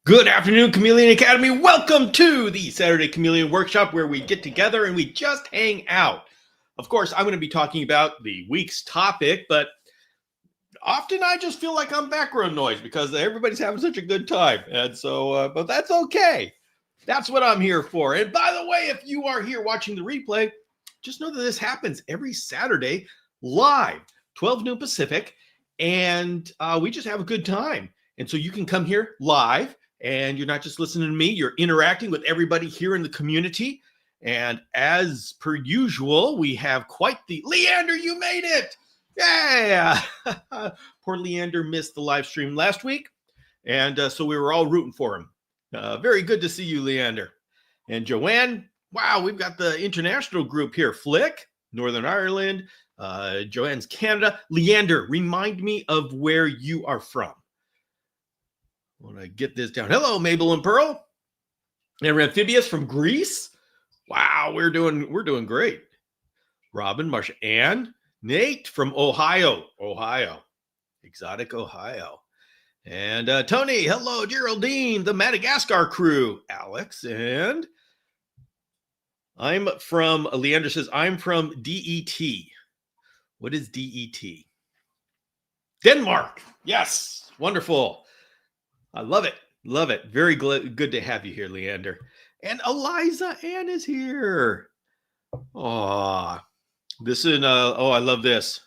Good afternoon, Chameleon Academy. Welcome to the Saturday Chameleon Workshop where we get together and we just hang out. Of course, I'm going to be talking about the week's topic, but often I just feel like I'm background noise because everybody's having such a good time. And so, but that's okay. That's what I'm here for. And by the way, if you are here watching the replay, just know that this happens every Saturday live, 12 noon Pacific, and we just have a good time. And so you can come here live. And you're not just listening to me, you're interacting with everybody here in the community. And as per usual, we have quite the Leander, you made it. Yeah. Poor Leander missed the live stream last week. And so we were all rooting for him. Very good to see you, Leander. And Joanne, wow, we've got the international group here. Flick, Northern Ireland, Joanne's Canada. Leander, remind me of where you are from. I want to get this down. Hello, Mabel and Pearl. And Amphibious from Greece. Wow, we're doing great. Robin, Marsha, Ann, Nate from Ohio, exotic Ohio. And Tony, hello, Geraldine, the Madagascar crew. Alex, and I'm from, Leander says, I'm from DET. What is DET? Denmark. Yes, wonderful. I love it. Love it. Very good to have you here, Leander. And Eliza Ann is here. Oh, this is, I love this.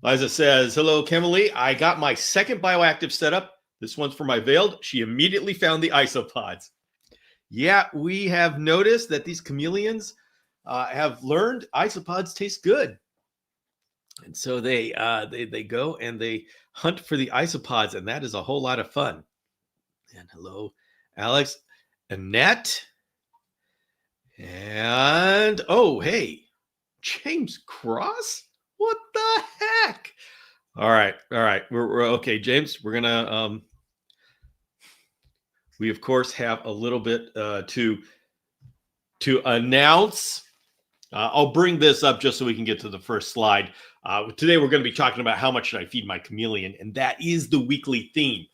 Eliza says, hello, Kemily. I got my second bioactive setup. This one's for my veiled. She immediately found the isopods. Yeah, we have noticed that these chameleons have learned isopods taste good. And so they go and they hunt for the isopods, and that is a whole lot of fun. And hello, Alex, Annette, and oh, hey, James Cross. What the heck? All right, we're okay, James. We're gonna we of course have a little bit to announce. I'll bring this up just so we can get to the first slide. Today we're going to be talking about how much should I feed my chameleon, and that is the weekly theme.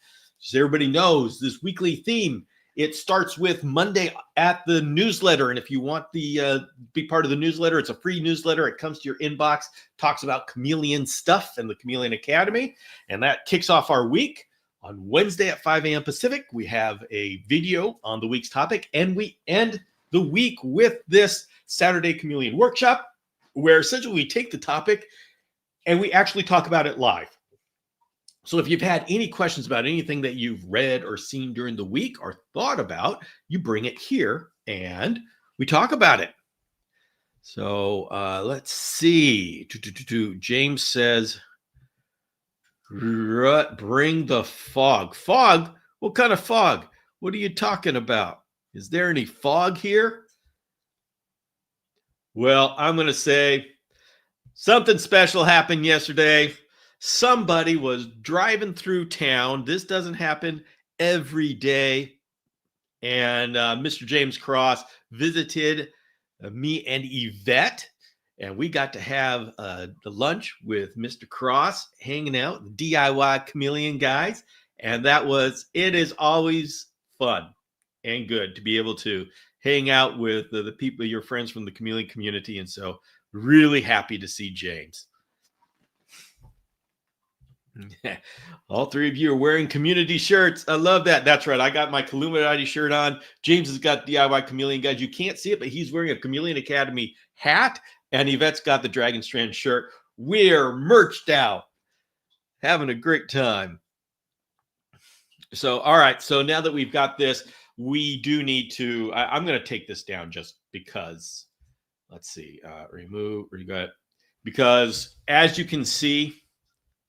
As everybody knows, this weekly theme, it starts with Monday at the newsletter. And if you want the be part of the newsletter, it's a free newsletter. It comes to your inbox, talks about chameleon stuff and the Chameleon Academy. And that kicks off our week. On Wednesday at 5 a.m. Pacific, we have a video on the week's topic. And we end the week with this Saturday Chameleon Workshop, where essentially we take the topic and we actually talk about it live. So if you've had any questions about anything that you've read or seen during the week or thought about, you bring it here and we talk about it. So let's see. James says, bring the fog. Fog? What kind of fog? What are you talking about? Is there any fog here? Well, I'm going to say something special happened yesterday. Somebody was driving through town. This doesn't happen every day. And Mr. James Cross visited me and Yvette. And we got to have the lunch with Mr. Cross, hanging out, the DIY Chameleon guys. And it is always fun and good to be able to hang out with the people, your friends from the chameleon community. And so really happy to see James. All three of you are wearing community shirts. I love that. That's right. I got my Illuminati shirt on. James has got DIY Chameleon guys. You can't see it, but he's wearing a Chameleon Academy hat. And Yvette's got the Dragon Strand shirt. We're merched out. Having a great time. So, all right. So now that we've got this, we do need to, I'm going to take this down just because, let's see, remove, because as you can see,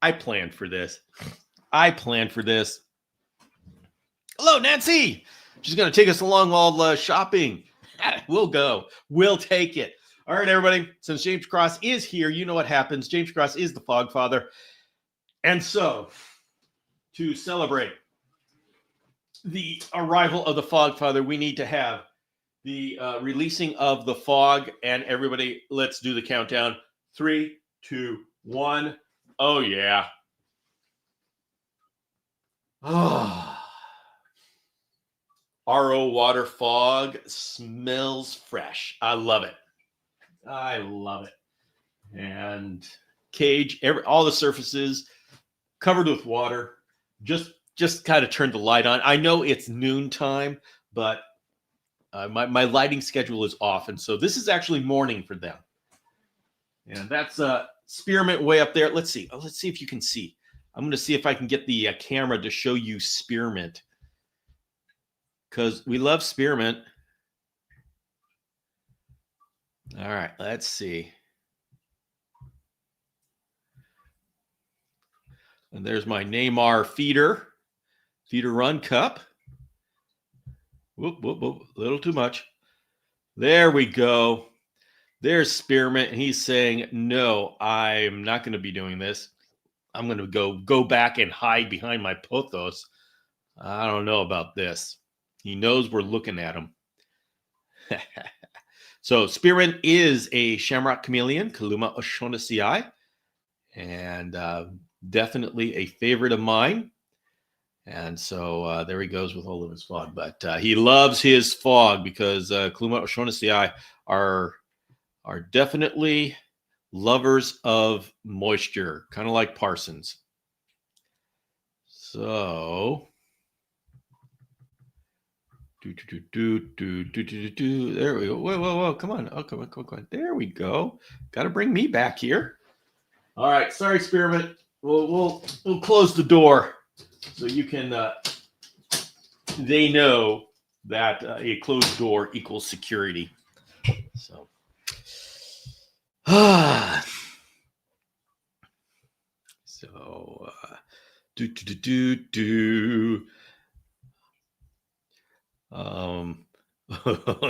I planned for this. Hello, Nancy. She's going to take us along while shopping. We'll go. We'll take it. All right, everybody. Since James Cross is here, you know what happens. James Cross is the Fog Father. And so, to celebrate the arrival of the Fog Father, we need to have the releasing of the fog. And everybody, let's do the countdown. 3, 2, 1. Oh, yeah. Oh. RO water fog smells fresh. I love it. I love it. And cage, all the surfaces covered with water. Just kind of turned the light on. I know it's noontime, but my lighting schedule is off, and so this is actually morning for them. And that's spearmint way up there. Let's see. Let's see if you can see. I'm going to see if I can get the camera to show you spearmint, because we love spearmint. All right, let's see. And there's my Neymar feeder run cup. Whoop, whoop, whoop, a little too much. There we go. There's spearmint. And he's saying, no, I'm not going to be doing this. I'm going to go back and hide behind my pothos. I don't know about this. He knows we're looking at him. So spearmint is a shamrock chameleon, Kaluma o'Shaughnessyi, and definitely a favorite of mine. And so there he goes with all of his fog. But he loves his fog because Kaluma o'Shaughnessyi are definitely lovers of moisture, kind of like Parsons. So there we go. Whoa, come on. Oh, come on. There we go. Got to bring me back here. All right, sorry, Spearmint. We'll close the door so you can. They know that a closed door equals security. So.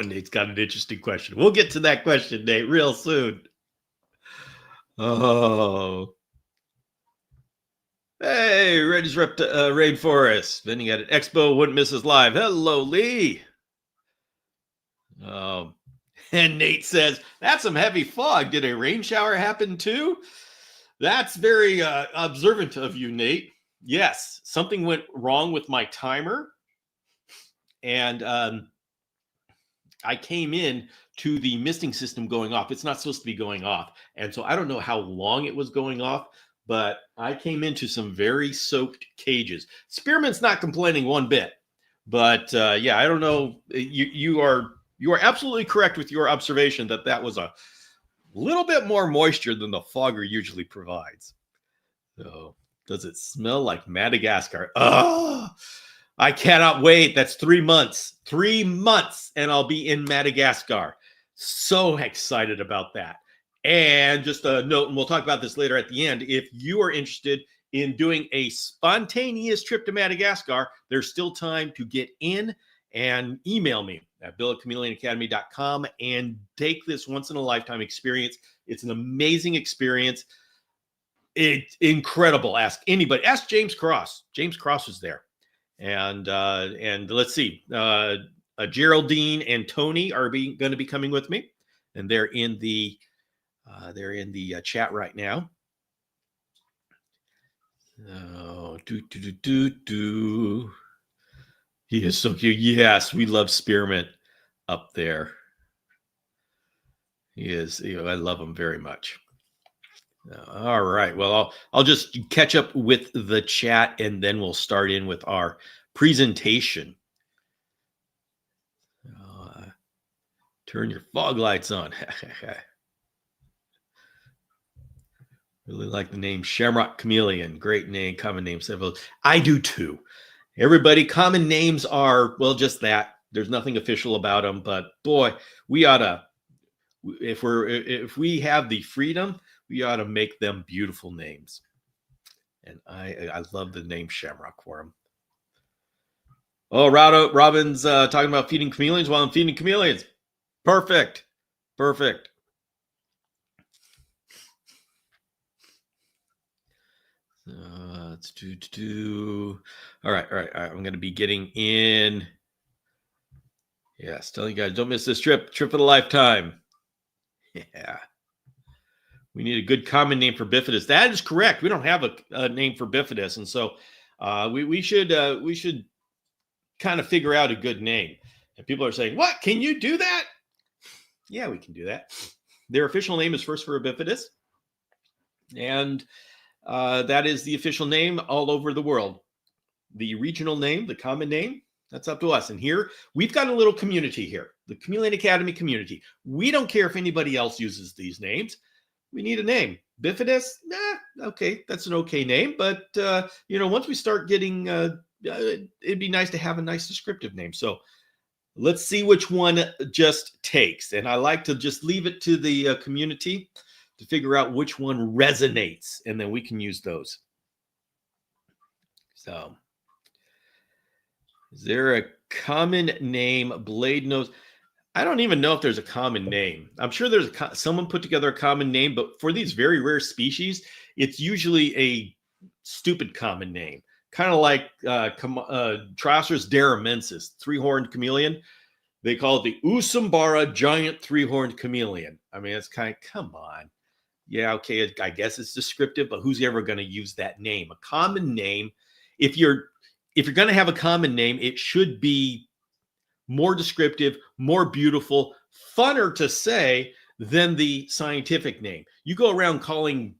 Nate's got an interesting question. We'll get to that question, Nate, real soon. Oh. Hey, Reddy's Rainforest. Vending at an expo, wouldn't miss us live. Hello, Lee. And Nate says, that's some heavy fog. Did a rain shower happen too? That's very observant of you, Nate. Yes, something went wrong with my timer. And I came in to the misting system going off. It's not supposed to be going off. And so I don't know how long it was going off, but I came into some very soaked cages. Spearmint's not complaining one bit. But yeah, I don't know. You are absolutely correct with your observation that was a little bit more moisture than the fogger usually provides. So, does it smell like Madagascar? Oh, I cannot wait. That's 3 months. 3 months, and I'll be in Madagascar. So excited about that. And just a note, and we'll talk about this later at the end. If you are interested in doing a spontaneous trip to Madagascar, there's still time to get in and email me at bill@chameleonacademy.com and take this once-in-a-lifetime experience. It's an amazing experience. It's incredible. Ask anybody. Ask James Cross. James Cross was there. And let's see. Geraldine and Tony are going to be coming with me, and they're in the chat right now. Oh, He is so cute. Yes, we love Spearmint up there. He is. I love him very much. All right. Well, I'll just catch up with the chat, and then we'll start in with our presentation. Turn your fog lights on. Really like the name Shamrock Chameleon. Great name, common name. Several. I do too. Everybody, common names are, well, just that. There's nothing official about them, but boy, we ought to, if we have the freedom, we ought to make them beautiful names. And I love the name Shamrock for them. Oh, Robin's talking about feeding chameleons while I'm feeding chameleons. Perfect. Let's do. All right. I'm going to be getting in. Yes, telling you guys, don't miss this trip of a lifetime. Yeah. We need a good common name for bifidus. That is correct. We don't have a name for bifidus, and so we should kind of figure out a good name. And people are saying, what? Can you do that? Yeah, we can do that. Their official name is First for Bifidus. And that is the official name all over the world. The regional name, the common name, that's up to us. And here, we've got a little community here, the Chameleon Academy community. We don't care if anybody else uses these names. We need a name. Bifidus, okay, that's an okay name. But, once we start getting, it'd be nice to have a nice descriptive name. So let's see which one just takes. And I like to just leave it to the community to figure out which one resonates. And then we can use those. So, is there a common name, blade nose? I don't even know if there's a common name. I'm sure there's someone put together a common name, but for these very rare species, it's usually a stupid common name. Kind of like Trioceras daramensis, three-horned chameleon. They call it the Usambara giant three-horned chameleon. I mean, it's kind of, come on. Yeah, okay, I guess it's descriptive, but who's ever going to use that name? A common name, if you're going to have a common name, it should be more descriptive, more beautiful, funner to say than the scientific name. You go around calling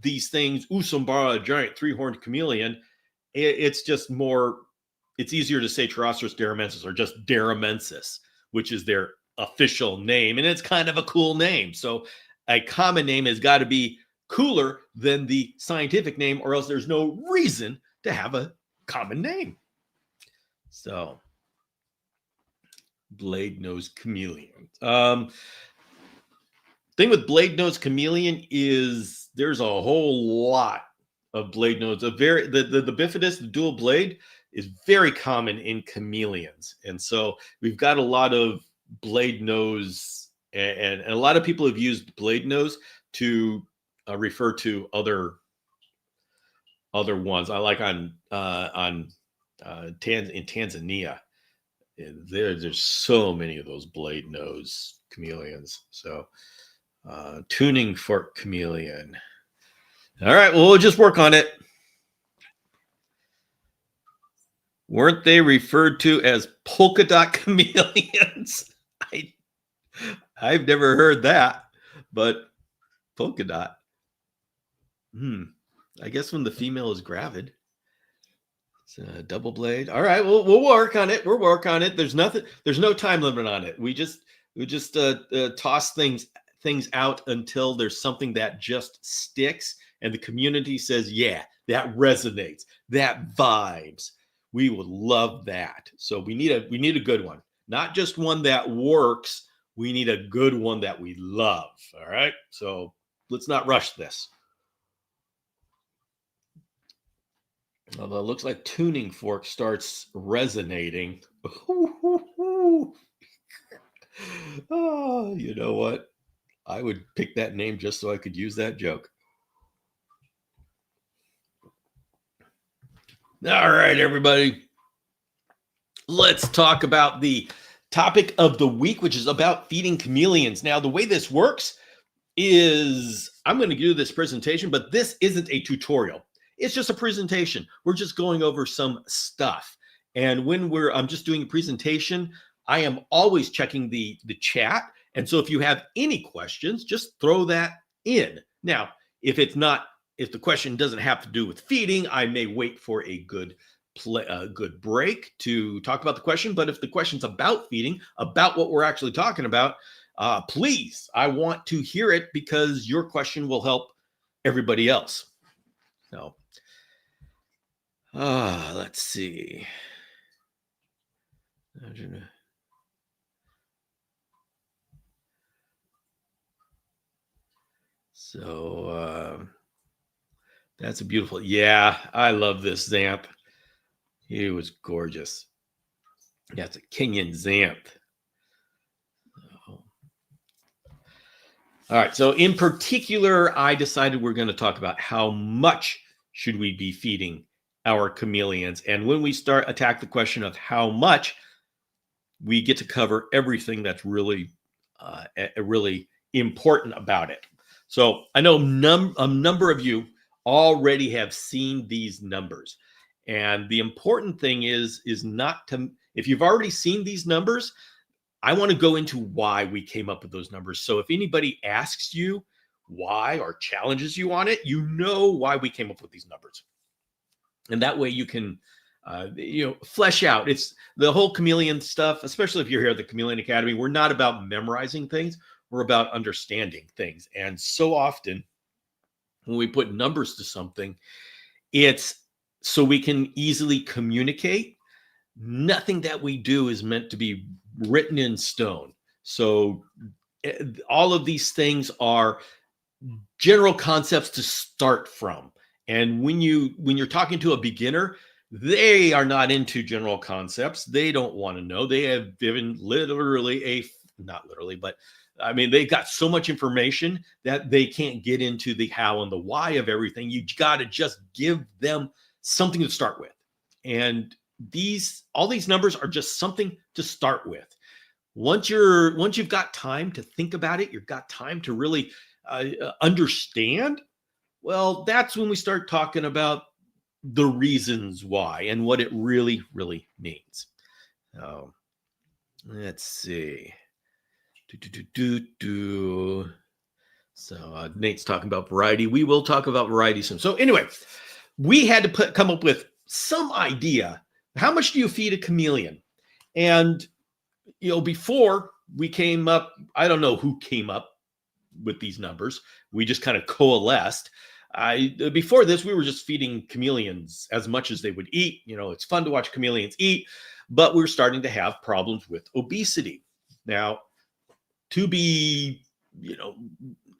these things Usambara giant three-horned chameleon, it's just more, it's easier to say Trioceras daramensis or just daramensis, which is their official name, and it's kind of a cool name. So a common name has got to be cooler than the scientific name, or else there's no reason to have a common name. So, blade nose chameleon. Thing with blade nose chameleon is there's a whole lot of blade nose. The bifidus, the dual blade, is very common in chameleons, and so we've got a lot of blade nose, and a lot of people have used blade nose to refer to other ones. I like in Tanzania. There's so many of those blade nose chameleons. So tuning fork chameleon. All right, well, we'll just work on it. Weren't they referred to as polka dot chameleons? I've never heard that, but polka dot. I guess when the female is gravid. It's a double blade. All right, we'll work on it. We'll work on it. There's no time limit on it. We just toss things out until there's something that just sticks and the community says, yeah, that resonates, that vibes. We would love that. So we need a good one, not just one that works. We need a good one that we love. All right. So let's not rush this. Although it looks like tuning fork starts resonating. Oh, you know what? I would pick that name just so I could use that joke. All right, everybody. Let's talk about the topic of the week, which is about feeding chameleons. Now, the way this works is I'm going to do this presentation, but this isn't a tutorial. It's just a presentation. We're just going over some stuff. And when I'm just doing a presentation, I am always checking the chat. And so if you have any questions, just throw that in. Now, if the question doesn't have to do with feeding, I may wait for a good break to talk about the question. But if the question's about feeding, about what we're actually talking about, please, I want to hear it because your question will help everybody else. So, let's see. So, that's a beautiful. Yeah, I love this Xanth. He was gorgeous. Yeah, it's a Kenyan Xanth. All right. So in particular, I decided we're going to talk about how much should we be feeding our chameleons. And when we attack the question of how much, we get to cover everything that's really important about it. So I know a number of you already have seen these numbers. And the important thing is not to, if you've already seen these numbers, I want to go into why we came up with those numbers. So if anybody asks you why or challenges you on it, you know why we came up with these numbers. And that way you can, flesh out. It's the whole chameleon stuff, especially if you're here at the Chameleon Academy. We're not about memorizing things. We're about understanding things. And so often when we put numbers to something, it's so we can easily communicate. Nothing that we do is meant to be written in stone. So all of these things are general concepts to start from. And when you're talking to a beginner, they are not into general concepts. They don't want to know. They have given literally not literally, but I mean, they got so much information that they can't get into the how and the why of everything. You got to just give them something to start with. And all these numbers are just something to start with. Once you've got time to think about it, you've got time to really understand. Well, that's when we start talking about the reasons why and what it really, really means. Let's see. So Nate's talking about variety. We will talk about variety soon. So anyway, we had to come up with some idea. How much do you feed a chameleon? And, before we came up, I don't know who came up with these numbers. We just kind of coalesced. Before this, we were just feeding chameleons as much as they would eat. It's fun to watch chameleons eat, but we're starting to have problems with obesity. Now, to be,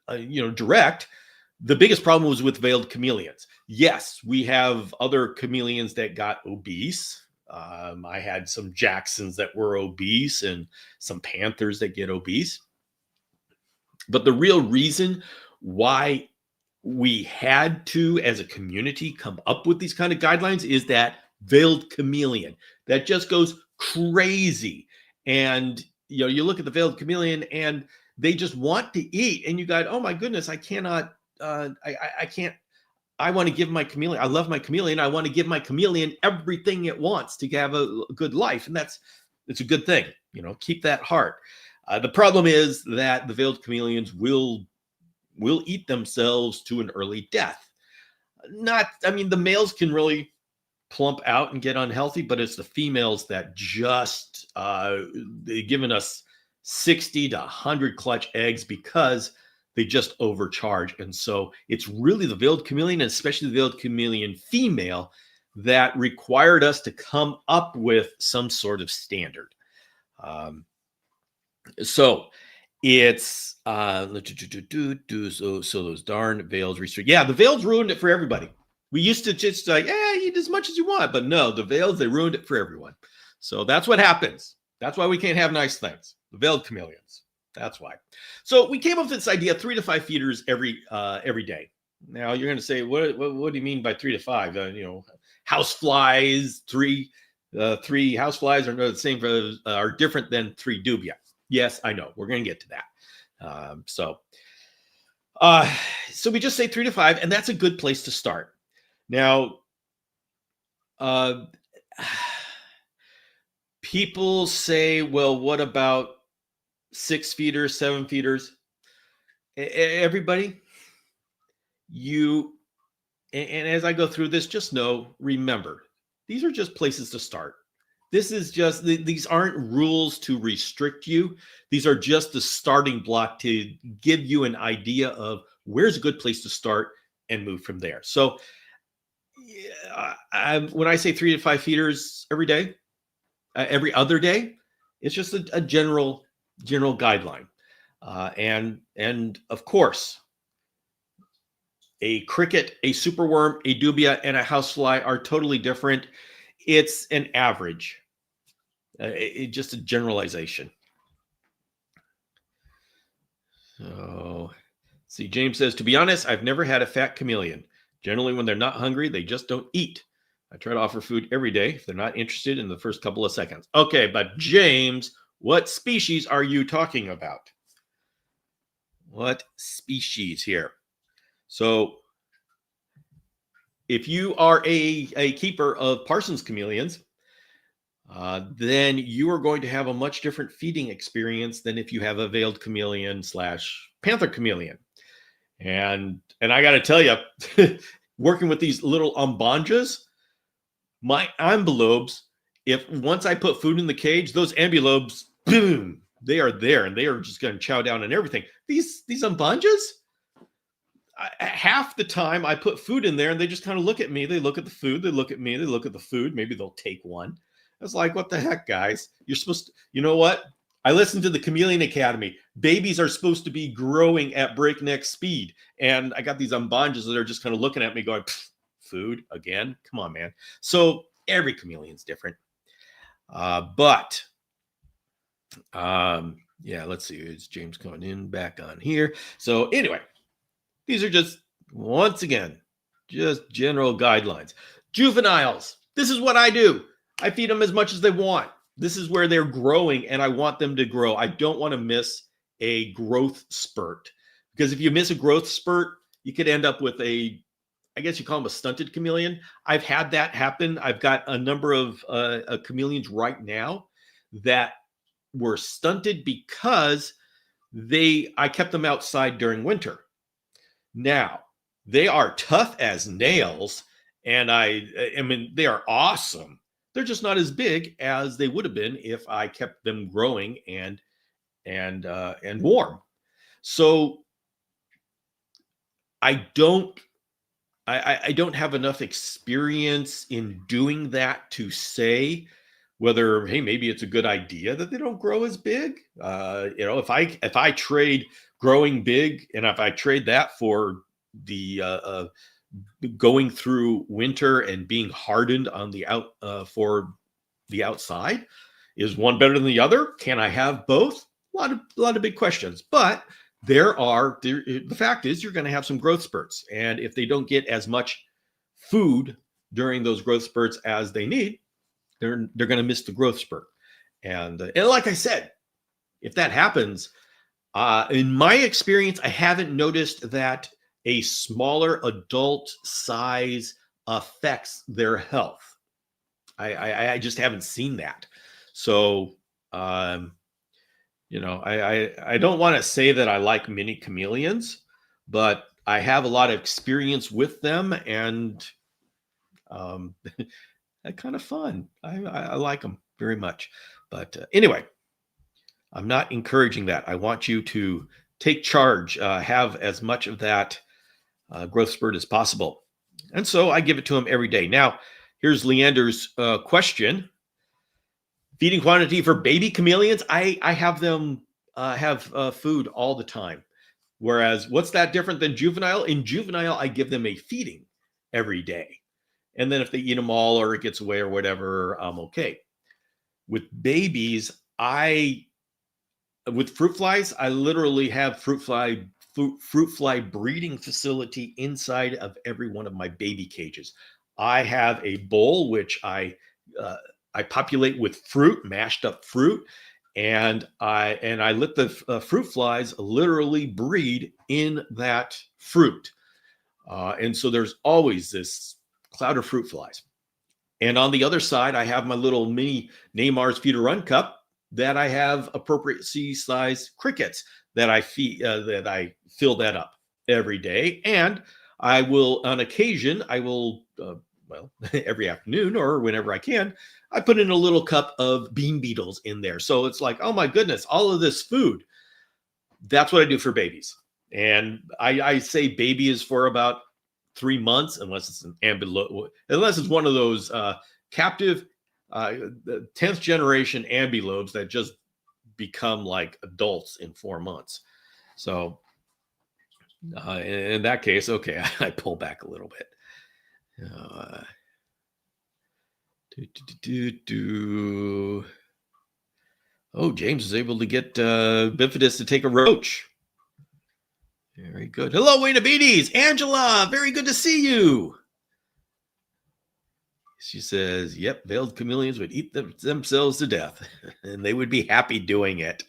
direct, the biggest problem was with veiled chameleons. Yes, we have other chameleons that got obese. I had some Jacksons that were obese and some Panthers that get obese. But the real reason why we had to, as a community, come up with these kind of guidelines is that veiled chameleon that just goes crazy. And, you look at the veiled chameleon and they just want to eat. And you got, oh my goodness, I cannot, I can't. I want to give my chameleon. I love my chameleon. I want to give my chameleon everything it wants to have a good life. And it's a good thing, keep that heart. The problem is that the veiled chameleons will eat themselves to an early death. The males can really plump out and get unhealthy, but it's the females that just, they've given us 60 to 100 clutch eggs because they just overcharge. And so it's really the veiled chameleon, and especially the veiled chameleon female, that required us to come up with some sort of standard. So it's so those darn veils restrict. Yeah, the veils ruined it for everybody. We used to just eat as much as you want, but no, the veils, they ruined it for everyone. So that's what happens. That's why we can't have nice things. The veiled chameleons. That's why. So we came up with this idea: 3 to 5 feeders every day. Now you're going to say, what do you mean by 3 to 5? House flies, three house flies are the same are different than 3 dubia. Yes, I know. We're going to get to that. So we just say 3 to 5, and that's a good place to start. Now, people say, well, what about 6 feeders, 7 feeders? Everybody, and as I go through this, just remember, these are just places to start. These aren't rules to restrict you. These are just the starting block to give you an idea of where's a good place to start and move from there. So when I say 3 to 5 feeders every day, every other day, it's just a general guideline. And of course, a cricket, a superworm, a dubia, and a housefly are totally different. It's an average. Just a generalization. So, see, James says, to be honest, I've never had a fat chameleon. Generally, when they're not hungry, they just don't eat. I try to offer food every day if they're not interested in the first couple of seconds. Okay, but James, what species are you talking about? What species here? So if you are a keeper of Parsons chameleons, then you are going to have a much different feeding experience than if you have a veiled chameleon / panther chameleon. And I got to tell you, working with these little ambanjas, my ambulobes, if once I put food in the cage, those ambulobes, boom, they are there and they are just going to chow down on everything. These ambanjas, half the time I put food in there and they just kind of look at me. They look at the food. They look at me. They look at the food. Maybe they'll take one. I was like, what the heck, guys? You're supposed to, you know what? I listened to the Chameleon Academy. Babies are supposed to be growing at breakneck speed. And I got these ambanjas that are just kind of looking at me going, food again? Come on, man. So every chameleon's different. Yeah, let's see. Is James coming in back on here? So anyway, these are just, once again, just general guidelines. Juveniles. This is what I do. I feed them as much as they want. This is where they're growing, and I want them to grow. I don't want to miss a growth spurt, because if you miss a growth spurt, you could end up with I guess you call them a stunted chameleon. I've had that happen. I've got a number of chameleons right now that were stunted because I kept them outside during winter. Now, they are tough as nails, and I mean, they are awesome. They're just not as big as they would have been if I kept them growing and warm. So I don't have enough experience in doing that to say whether, hey, maybe it's a good idea that they don't grow as big. If I trade growing big, and if I trade that for the going through winter and being hardened on the for the outside, is one better than the other? Can I have both? A lot of big questions, but the fact is you're going to have some growth spurts, and if they don't get as much food during those growth spurts as they need, they're going to miss the growth spurt. And like I said, if that happens, in my experience, I haven't noticed that a smaller adult size affects their health. I just haven't seen that. So, I don't want to say that I like mini chameleons, but I have a lot of experience with them, and they're kind of fun. I like them very much. But anyway, I'm not encouraging that. I want you to take charge, have as much of that growth spurt as possible. And so I give it to them every day. Now, here's Leander's question. Feeding quantity for baby chameleons, I have them have food all the time. Whereas, what's that different than juvenile? In juvenile, I give them a feeding every day. And then if they eat them all or it gets away or whatever, I'm okay. With babies, with fruit flies, I literally have fruit fly breeding facility inside of every one of my baby cages. I have a bowl which I populate with fruit, mashed up fruit, and I let the fruit flies literally breed in that fruit, and so there's always this cloud of fruit flies. And on the other side, I have my little mini Neymar's Feed or Run cup that I have appropriate size crickets that I feed, that I fill that up every day. And I will, on occasion, every afternoon or whenever I can, I put in a little cup of bean beetles in there. So it's like, oh my goodness, all of this food. That's what I do for babies. And I say baby is for about 3 months, unless it's unless it's one of those captive 10th generation ambulobes that just become like adults in 4 months. So in that case, okay, I pull back a little bit. Oh, James is able to get Bifidus to take a roach. Very good. Hello, Waynabetes. Angela, very good to see you. She says, yep, veiled chameleons would eat themselves to death, and they would be happy doing it.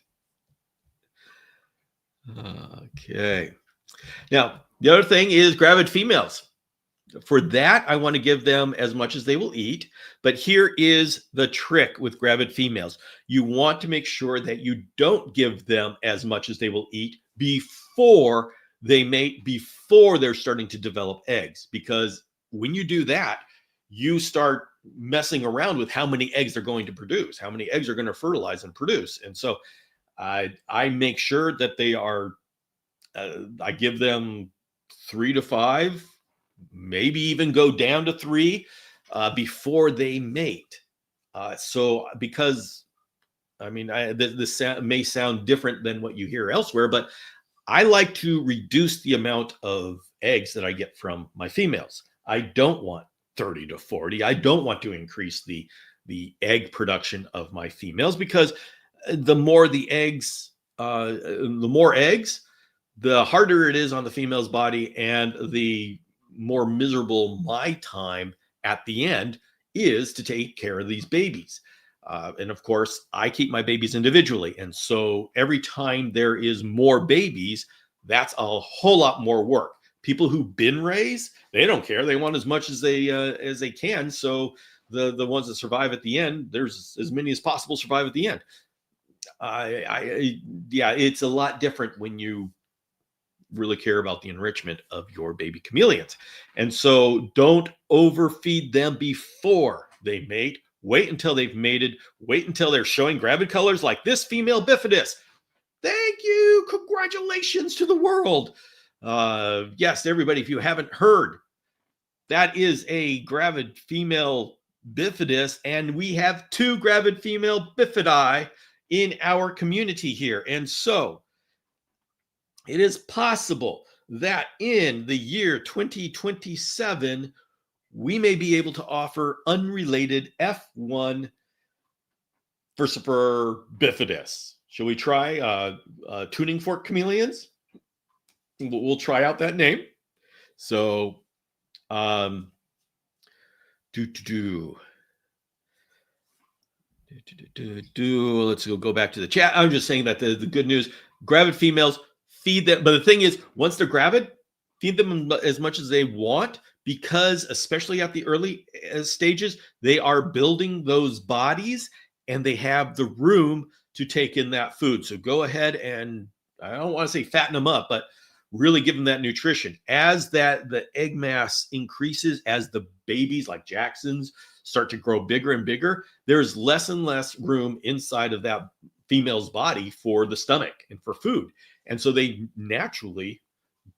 Okay. Now, the other thing is gravid females. For that, I want to give them as much as they will eat. But here is the trick with gravid females. You want to make sure that you don't give them as much as they will eat before they mate, before they're starting to develop eggs. Because when you do that, you start messing around with how many eggs they're going to produce, how many eggs are going to fertilize and produce. And so I make sure that they are, I give them 3 to 5, maybe even go down to 3 before they mate. So because I mean, this may sound different than what you hear elsewhere, but I like to reduce the amount of eggs that I get from my females. I don't want 30 to 40. I don't want to increase the egg production of my females, because the more eggs, the harder it is on the female's body, and the more miserable my time at the end is to take care of these babies. And of course, I keep my babies individually. And so every time there is more babies, that's a whole lot more work. People who bin raise, they don't care. They want as much as they can. So the ones that survive at the end, there's as many as possible survive at the end. Yeah, it's a lot different when you really care about the enrichment of your baby chameleons. And so don't overfeed them before they mate. Wait until they've mated. Wait until they're showing gravid colors like this female bifidus. Thank you. Congratulations to the world. Yes, everybody, if you haven't heard, that is a gravid female bifidus, and we have 2 gravid female bifidi in our community here. And so it is possible that in the year 2027, we may be able to offer unrelated F1 versiper bifidus. Shall we try tuning fork chameleons? We'll try out that name. So, let's go back to the chat. I'm just saying that the good news, gravid females, feed them. But the thing is, once they're gravid, feed them as much as they want, because especially at the early stages, they are building those bodies and they have the room to take in that food. So go ahead and, I don't want to say fatten them up, but really give them that nutrition. As the egg mass increases, as the babies like Jacksons start to grow bigger and bigger, there's less and less room inside of that female's body for the stomach and for food. And so they naturally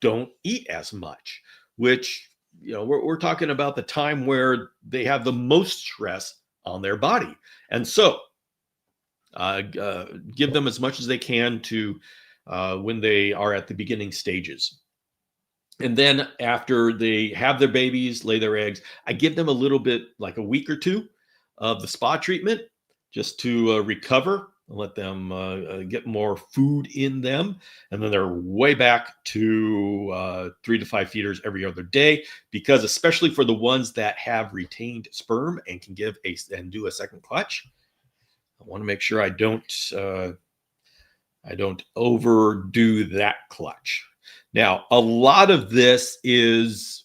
don't eat as much, which, we're talking about the time where they have the most stress on their body. And so give them as much as they can to when they are at the beginning stages. And then after they have their babies, lay their eggs, I give them a little bit, like a week or 2 of the spa treatment, just to recover and let them get more food in them. And then they're way back to 3 to 5 feeders every other day, because especially for the ones that have retained sperm and can do a second clutch, I want to make sure I don't overdo that clutch. Now, a lot of this is,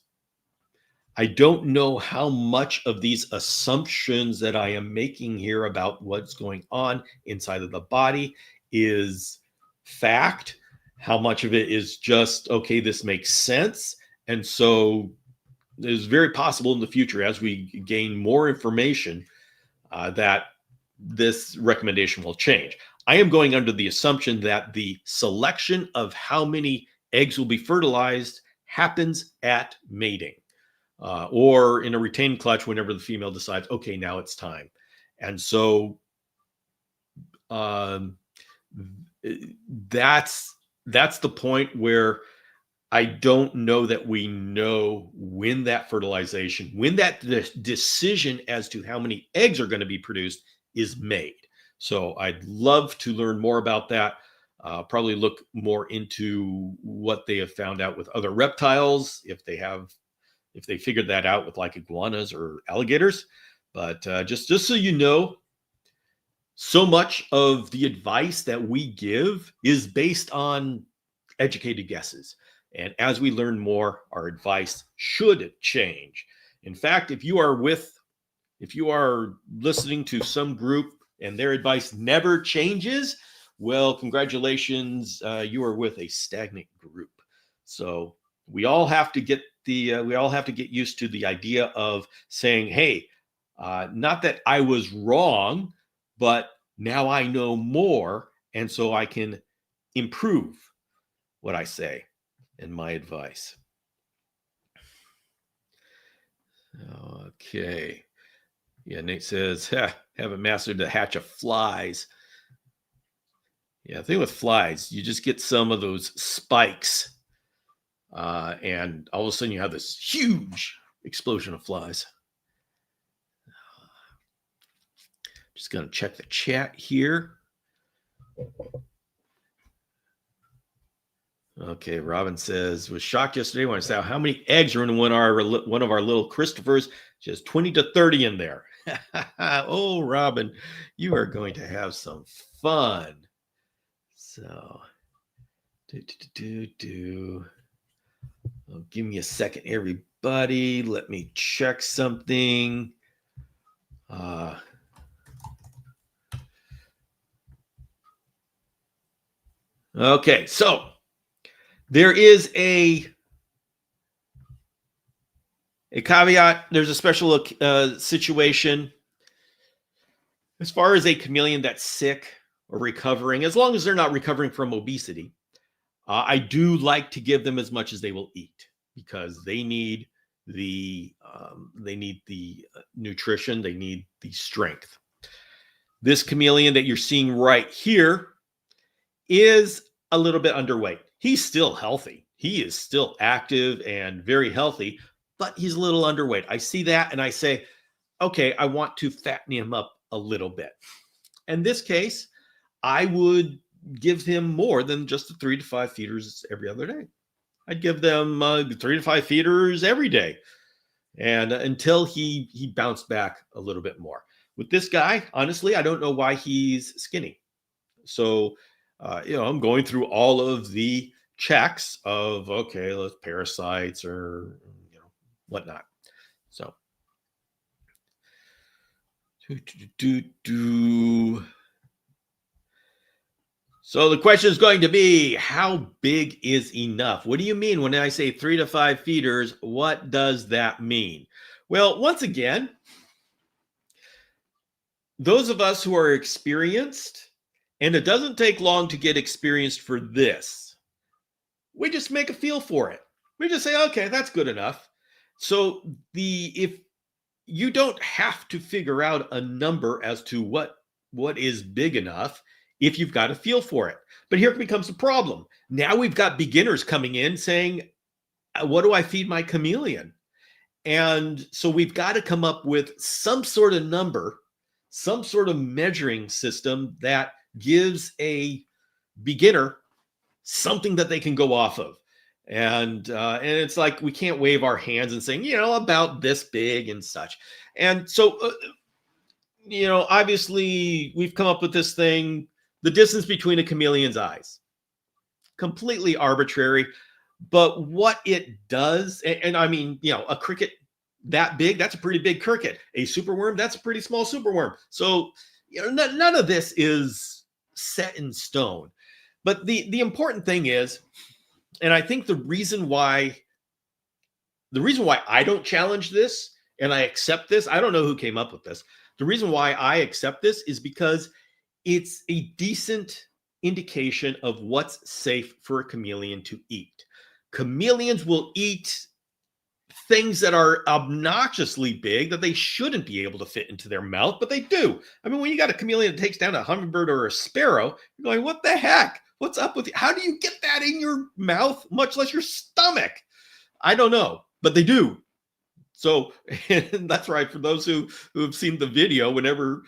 I don't know how much of these assumptions that I am making here about what's going on inside of the body is fact, how much of it is just, okay, this makes sense. And so it's very possible in the future, as we gain more information, that this recommendation will change. I am going under the assumption that the selection of how many eggs will be fertilized happens at mating, or in a retained clutch whenever the female decides, okay, now it's time. And so that's the point where I don't know that we know when that fertilization, when that decision as to how many eggs are going to be produced is made. So I'd love to learn more about that. Probably look more into what they have found out with other reptiles, if they figured that out with like iguanas or alligators. But just so you know, so much of the advice that we give is based on educated guesses. And as we learn more, our advice should change. In fact, if you are listening to some group and their advice never changes, well, congratulations, you are with a stagnant group. So we all have to get used to the idea of saying, hey, not that I was wrong, but now I know more, and so I can improve what I say and my advice. Okay. Yeah, Nate says, haven't mastered the hatch of flies. Yeah, the thing with flies, you just get some of those spikes, and all of a sudden you have this huge explosion of flies. Just going to check the chat here. Okay, Robin says, was shocked yesterday when I saw how many eggs are in one of our little Christophers. Just 20 to 30 in there. Oh, Robin, you are going to have some fun. So, Oh, give me a second, everybody. Let me check something. Okay, so there is a caveat. There's a special situation as far as a chameleon that's sick or recovering, as long as they're not recovering from obesity. I do like to give them as much as they will eat because they need the nutrition, they need the strength. This chameleon that you're seeing right here is a little bit underweight. He's still healthy. He is still active and very healthy, but he's a little underweight. I see that and I say, okay, I want to fatten him up a little bit. In this case, I would give him more than just the 3 to 5 feeders every other day. I'd give them 3 to 5 feeders every day, and until he bounced back a little bit more. With this guy, honestly, I don't know why he's skinny. So, I'm going through all of the checks of, okay, let's parasites or, whatnot. So, So the question is going to be, how big is enough? What do you mean when I say 3 to 5 feeders? What does that mean? Well, once again, those of us who are experienced, and it doesn't take long to get experienced for this, we just make a feel for it. We just say, okay, that's good enough. So if you don't have to figure out a number as to what is big enough if you've got a feel for it. But here becomes the problem. Now we've got beginners coming in saying, what do I feed my chameleon? And so we've got to come up with some sort of number, some sort of measuring system that gives a beginner something that they can go off of. And it's like we can't wave our hands and saying, about this big and such. And so, obviously we've come up with this thing, the distance between a chameleon's eyes. Completely arbitrary. But what it does, and I mean, a cricket that big, that's a pretty big cricket. A superworm, that's a pretty small superworm. So, none of this is set in stone. But the important thing is, and I think the reason why I don't challenge this and I accept this, I don't know who came up with this. The reason why I accept this is because it's a decent indication of what's safe for a chameleon to eat. Chameleons will eat things that are obnoxiously big that they shouldn't be able to fit into their mouth, but they do. I mean, when you got a chameleon that takes down a hummingbird or a sparrow, you're going, what the heck? What's up with you? How do you get that in your mouth, much less your stomach? I don't know, but they do. So and that's right. For those who have seen the video, whenever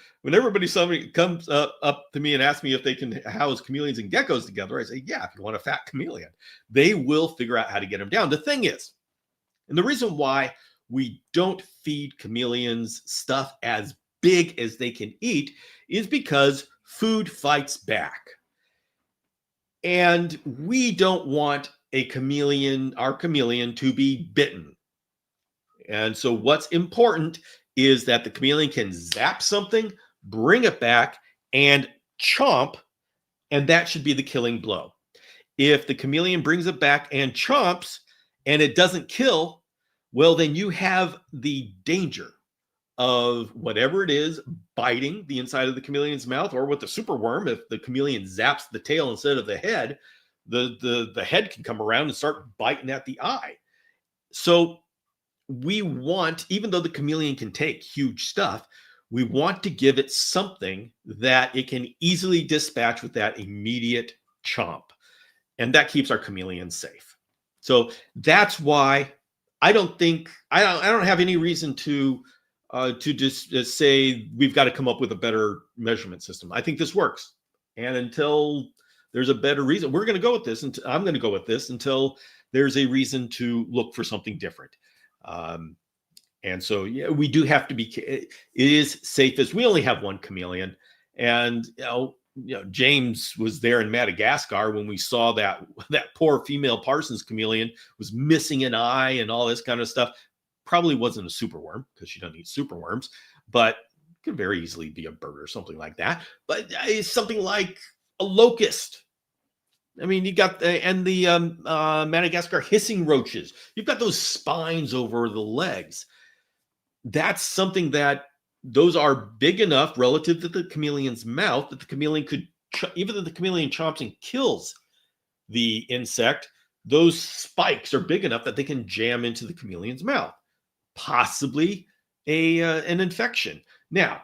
somebody comes up to me and asks me if they can house chameleons and geckos together, I say, yeah, if you want a fat chameleon, they will figure out how to get them down. The thing is, and the reason why we don't feed chameleons stuff as big as they can eat is because food fights back. And we don't want our chameleon to be bitten. And so what's important is that the chameleon can zap something, bring it back, and chomp, and that should be the killing blow. If the chameleon brings it back and chomps and it doesn't kill, well, then you have the danger of whatever it is biting the inside of the chameleon's mouth, or with the superworm, if the chameleon zaps the tail instead of the head, the head can come around and start biting at the eye. So we want, even though the chameleon can take huge stuff, we want to give it something that it can easily dispatch with that immediate chomp. And that keeps our chameleons safe. So that's why I don't have any reason to just say we've got to come up with a better measurement system. I think this works. And until there's a better reason, we're going to go with this. And I'm going to go with this until there's a reason to look for something different. And so, yeah, we do have to be, it is safest. We only have one chameleon. And, James was there in Madagascar when we saw that poor female Parsons chameleon was missing an eye and all this kind of stuff. Probably wasn't a superworm because she doesn't eat superworms, but could very easily be a bird or something like that. But it's something like a locust. I mean, you got the Madagascar hissing roaches. You've got those spines over the legs. That's something that those are big enough relative to the chameleon's mouth that the chameleon could, even though the chameleon chomps and kills the insect, those spikes are big enough that they can jam into the chameleon's mouth, possibly an infection. Now,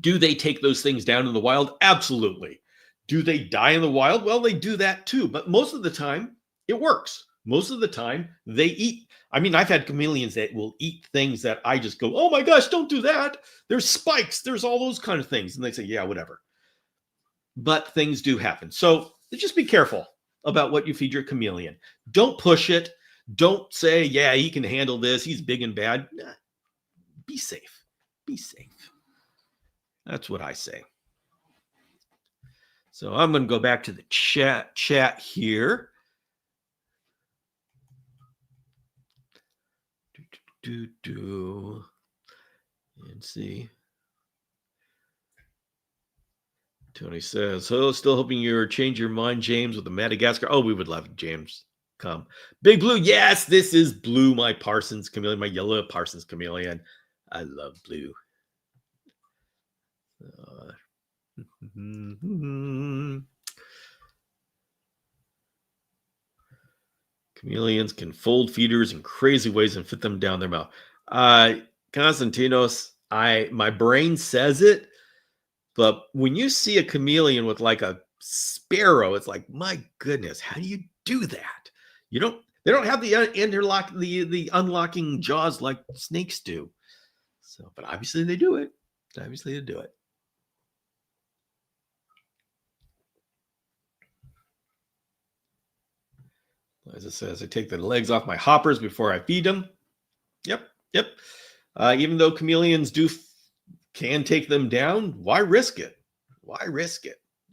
do they take those things down in the wild? Absolutely. Do they die in the wild? Well, they do that too, but most of the time it works. Most of the time they eat. I mean, I've had chameleons that will eat things that I just go, oh my gosh, don't do that. There's spikes. There's all those kind of things. And they say, yeah, whatever. But things do happen. So just be careful about what you feed your chameleon. Don't push it. Don't say, yeah, he can handle this. He's big and bad. Nah, be safe. Be safe. That's what I say. So I'm going to go back to the chat here. And see. Tony says, "Oh, still hoping you change your mind, James, with the Madagascar." Oh, we would love James come. Big Blue, yes, this is Blue, my Parsons chameleon, my yellow Parsons chameleon. I love Blue. Chameleons can fold feeders in crazy ways and fit them down their mouth. Konstantinos, my brain says it, but when you see a chameleon with like a sparrow, it's like, my goodness, how do you do that? They don't have the unlocking jaws like snakes do. So, but obviously they do it. As it says, I take the legs off my hoppers before I feed them. Yep. Even though chameleons can take them down, why risk it?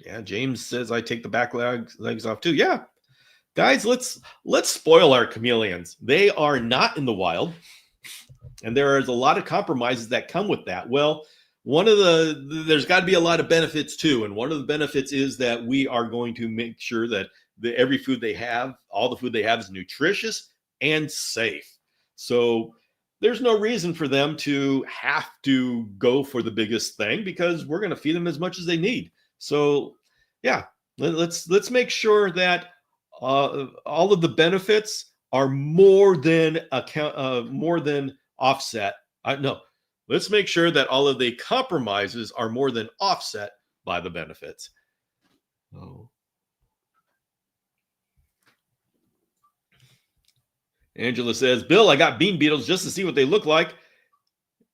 Yeah, James says I take the back legs off too. Yeah, guys, let's spoil our chameleons. They are not in the wild, and there is a lot of compromises that come with that. Well, there's got to be a lot of benefits too, and one of the benefits is that we are going to make sure that every food they have, all the food they have, is nutritious and safe. So there's no reason for them to have to go for the biggest thing because we're going to feed them as much as they need. So yeah, let's make sure that all of the benefits are more than offset. Let's make sure that all of the compromises are more than offset by the benefits. Oh. Angela says, Bill, I got bean beetles just to see what they look like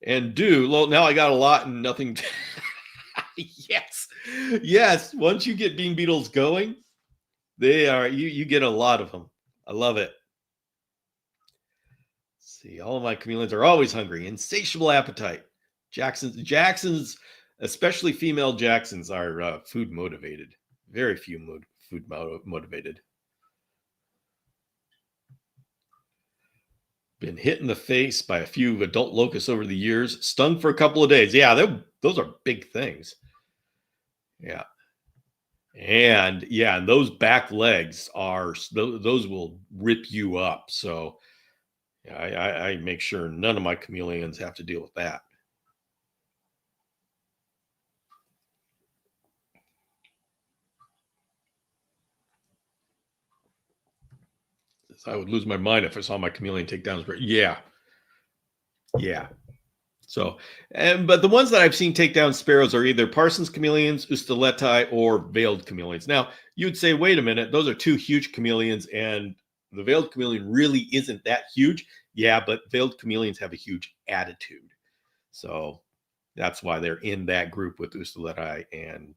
and do. Well, now I got a lot and nothing. Yes. Once you get bean beetles going, you get a lot of them. I love it. Let's see, all of my chameleons are always hungry, insatiable appetite. Jacksons, especially female Jacksons, are food motivated. Very few food motivated. Been hit in the face by a few adult locusts over the years, stung for a couple of days. Yeah, those are big things. Yeah. And yeah, and those back legs those will rip you up. So yeah, I make sure none of my chameleons have to deal with that. I would lose my mind if I saw my chameleon take down his. Yeah. Yeah. So, but the ones that I've seen take down sparrows are either Parsons chameleons, Ustaleti, or veiled chameleons. Now, you'd say, wait a minute, those are two huge chameleons, and the veiled chameleon really isn't that huge. Yeah, but veiled chameleons have a huge attitude. So that's why they're in that group with Ustaleti and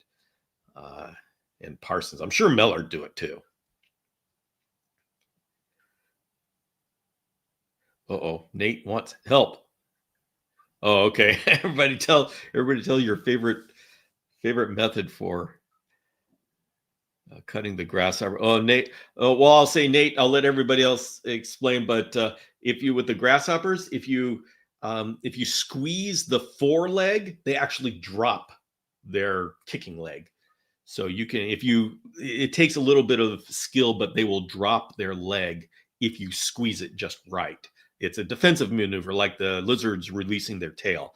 Parsons. I'm sure Mellard do it too. Uh-oh, Nate wants help. Oh, okay. Everybody tell your favorite method for cutting the grasshopper. Oh, Nate. Well, I'll say Nate. I'll let everybody else explain. But if you with the grasshoppers, if you squeeze the foreleg, they actually drop their kicking leg. So you can, it takes a little bit of skill, but they will drop their leg if you squeeze it just right. It's a defensive maneuver, like the lizards releasing their tail.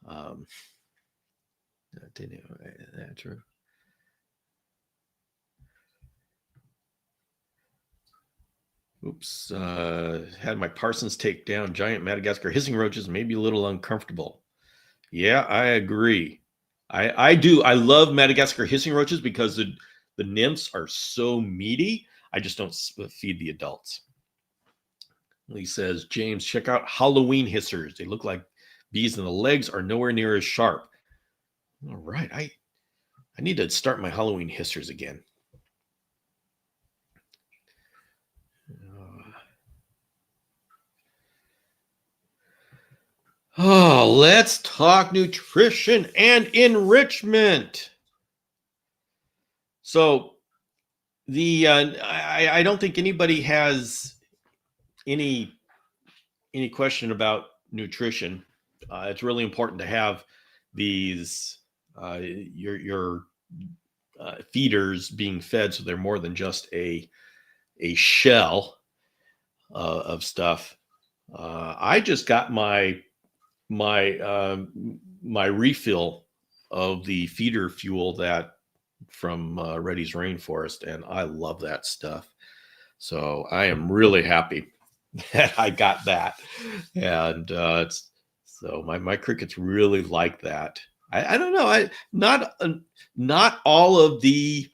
That's true. Oops. Had my Parsons take down giant Madagascar hissing roaches, maybe a little uncomfortable. Yeah, I agree. I do. I love Madagascar hissing roaches because the nymphs are so meaty. I just don't feed the adults. He says, James, check out Halloween hissers. They look like bees and the legs are nowhere near as sharp. All right. I need to start my Halloween hissers again. Oh, let's talk nutrition and enrichment. So I don't think anybody has any question about nutrition. It's really important to have these your feeders being fed, so they're more than just a shell of stuff. I just got my refill of the feeder fuel that from Reddy's Rainforest, and I love that stuff. So I am really happy that I got that, and so my crickets really like that. I don't know. Not all of the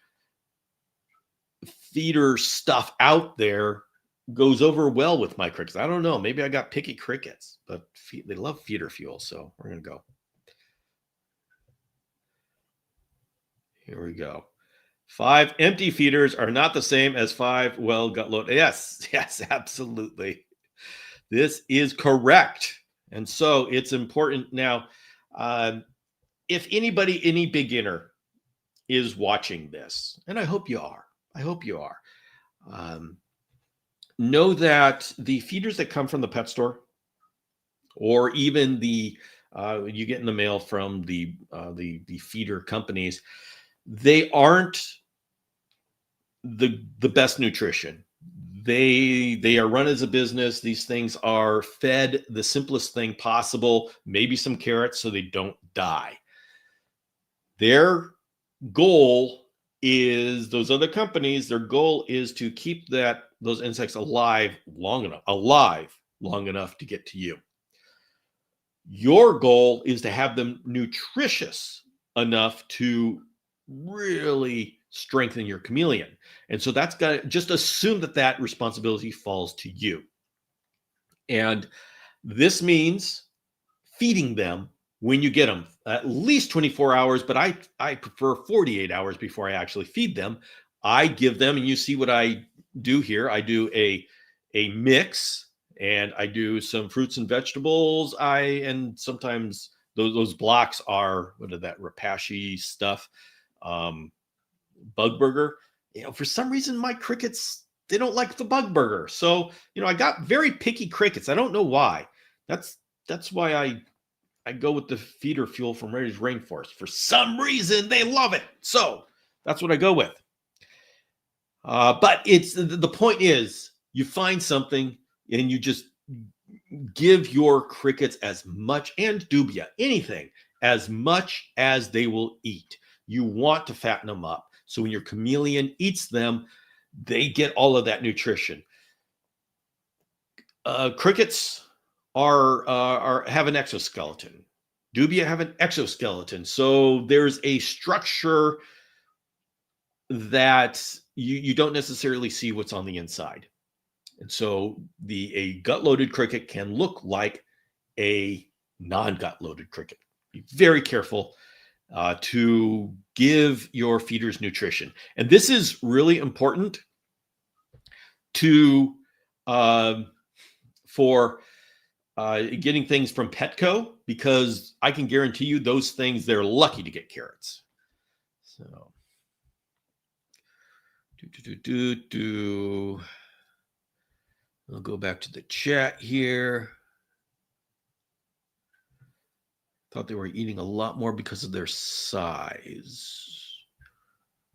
feeder stuff out there goes over well with my crickets. I don't know. Maybe I got picky crickets, but they love feeder fuel. So we're going to go. Here we go. 5 empty feeders are not the same as 5 well gut load. Yes, absolutely. This is correct. And so it's important now. If any beginner is watching this, and I hope you are, know that the feeders that come from the pet store, or even the you get in the mail from the feeder companies, they aren't the best nutrition. They are run as a business. These things are fed the simplest thing possible, maybe some carrots so they don't die. Their goal is, those other companies, their goal is to keep those insects alive long enough to get to you. Your goal is to have them nutritious enough to really strengthen your chameleon. And so that's got to just assume that responsibility falls to you. And this means feeding them when you get them at least 24 hours, but I prefer 48 hours before I actually feed them. I give them, and you see what I do here. I do a mix, and I do some fruits and vegetables. And sometimes those blocks are, what are that, Rapashi stuff, bug burger. For some reason, my crickets, they don't like the bug burger. So, I got very picky crickets. I don't know why. That's why I go with the feeder fuel from Ray's Rainforest. For some reason, they love it. So that's what I go with. But the point is, you find something and you just give your crickets as much, and dubia, anything, as much as they will eat. You want to fatten them up. So when your chameleon eats them, they get all of that nutrition. Crickets have an exoskeleton. Dubia have an exoskeleton. So there's a structure that you don't necessarily see what's on the inside. And so a gut-loaded cricket can look like a non-gut-loaded cricket. Be very careful to give your feeders nutrition. And this is really important for getting things from Petco, because I can guarantee you those things, they're lucky to get carrots. So, I'll go back to the chat here. Thought they were eating a lot more because of their size.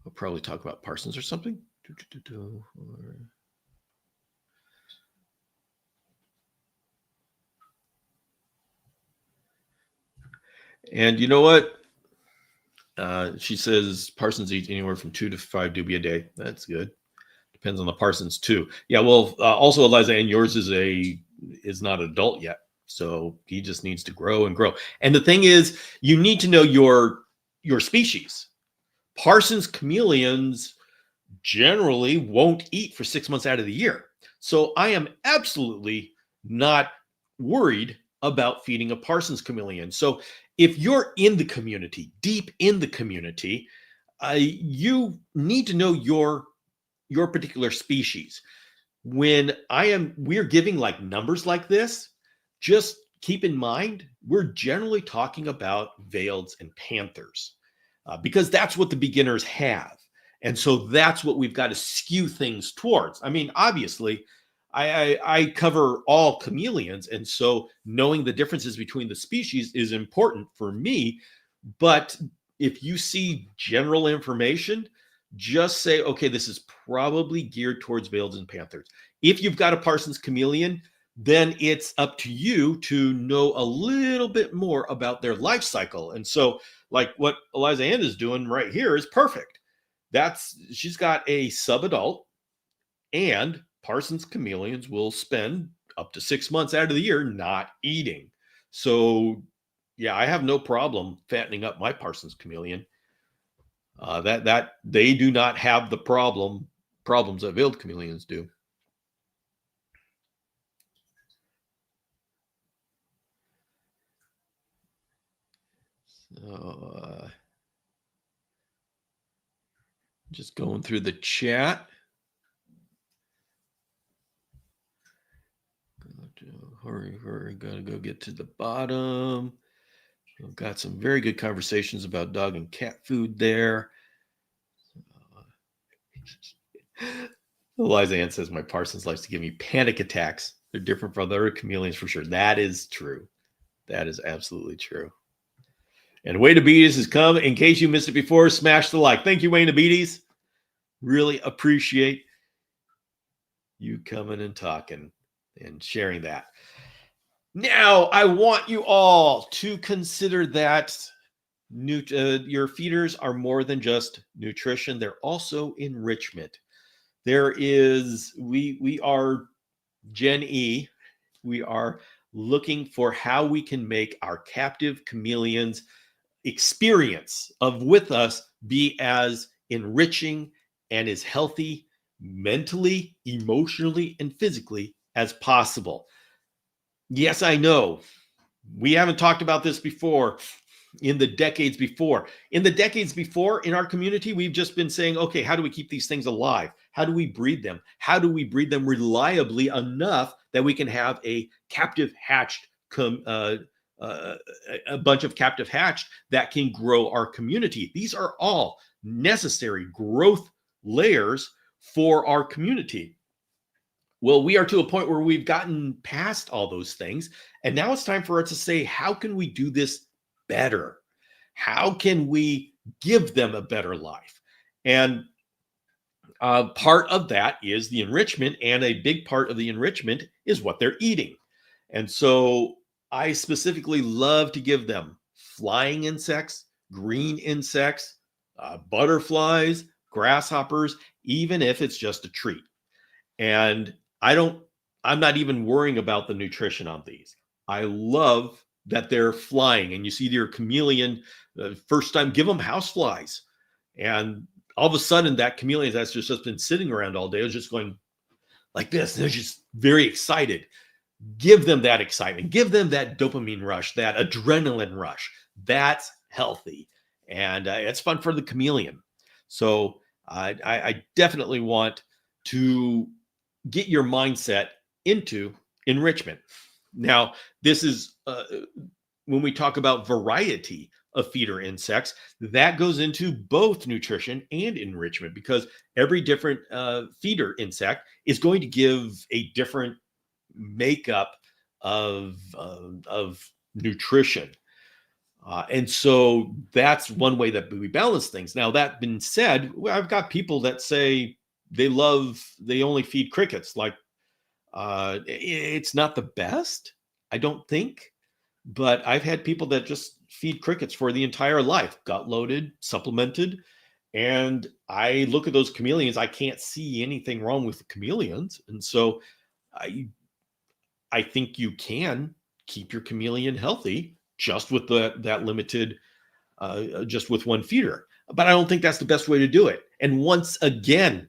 We'll probably talk about Parsons or something. And you know what? She says Parsons eats anywhere from 2 to 5 dubia a day. That's good. Depends on the Parsons too. Yeah, well, also Eliza, and yours is not adult yet, so he just needs to grow and grow. And the thing is, you need to know your species. Parsons chameleons generally won't eat for 6 months out of the year, so I am absolutely not worried about feeding a Parsons chameleon. So if you're in the community, deep in the community, you need to know your particular species. When we're giving like numbers like this, just keep in mind, we're generally talking about veileds and panthers because that's what the beginners have. And so that's what we've got to skew things towards. I mean, obviously, I cover all chameleons. And so knowing the differences between the species is important for me. But if you see general information, just say, okay, this is probably geared towards veileds and panthers. If you've got a Parsons chameleon, then it's up to you to know a little bit more about their life cycle. And so, like what Eliza Ann is doing right here is perfect. She's got a subadult, and Parsons chameleons will spend up to 6 months out of the year not eating. So, yeah, I have no problem fattening up my Parsons chameleon. That they do not have the problems that veiled chameleons do. So, just going through the chat. Hurry, gotta go get to the bottom. We've got some very good conversations about dog and cat food there. Eliza Ann says my Parsons likes to give me panic attacks. They're different from other chameleons for sure. That is true. That is absolutely true. And Wayne Abetes has come. In case you missed it before, smash the like. Thank you, Wayne Abetes. Really appreciate you coming and talking and sharing that. Now, I want you all to consider that your feeders are more than just nutrition. They're also enrichment. We are Gen E. We are looking for how we can make our captive chameleons experience with us be as enriching and as healthy mentally, emotionally, and physically as possible. Yes, I know we haven't talked about this before. In the decades before in our community, we've just been saying, okay, how do we keep these things alive? How do we breed them? How do we breed them reliably enough that we can have a captive hatched a bunch of captive hatched that can grow our community? These are all necessary growth layers for our community. Well, we are to a point where we've gotten past all those things. And now it's time for us to say, how can we do this better? How can we give them a better life? And part of that is the enrichment, and a big part of the enrichment is what they're eating. And so I specifically love to give them flying insects, green insects, butterflies, grasshoppers, even if it's just a treat. And I'm not even worrying about the nutrition on these. I love that they're flying, and you see your chameleon first time, give them house flies. And all of a sudden that chameleon that's just been sitting around all day is just going like this. They're just very excited. Give them that excitement. Give them that dopamine rush, that adrenaline rush. That's healthy. And it's fun for the chameleon. So I definitely want to get your mindset into enrichment. Now, this is when we talk about variety of feeder insects, that goes into both nutrition and enrichment, because every different feeder insect is going to give a different makeup of nutrition. And so that's one way that we balance things. Now, that being said, I've got people that say they only feed crickets. Like, it's not the best, I don't think, but I've had people that just feed crickets for the entire life, gut loaded, supplemented. And I look at those chameleons, I can't see anything wrong with the chameleons. And so I think you can keep your chameleon healthy just with that limited, just with one feeder. But I don't think that's the best way to do it. And once again,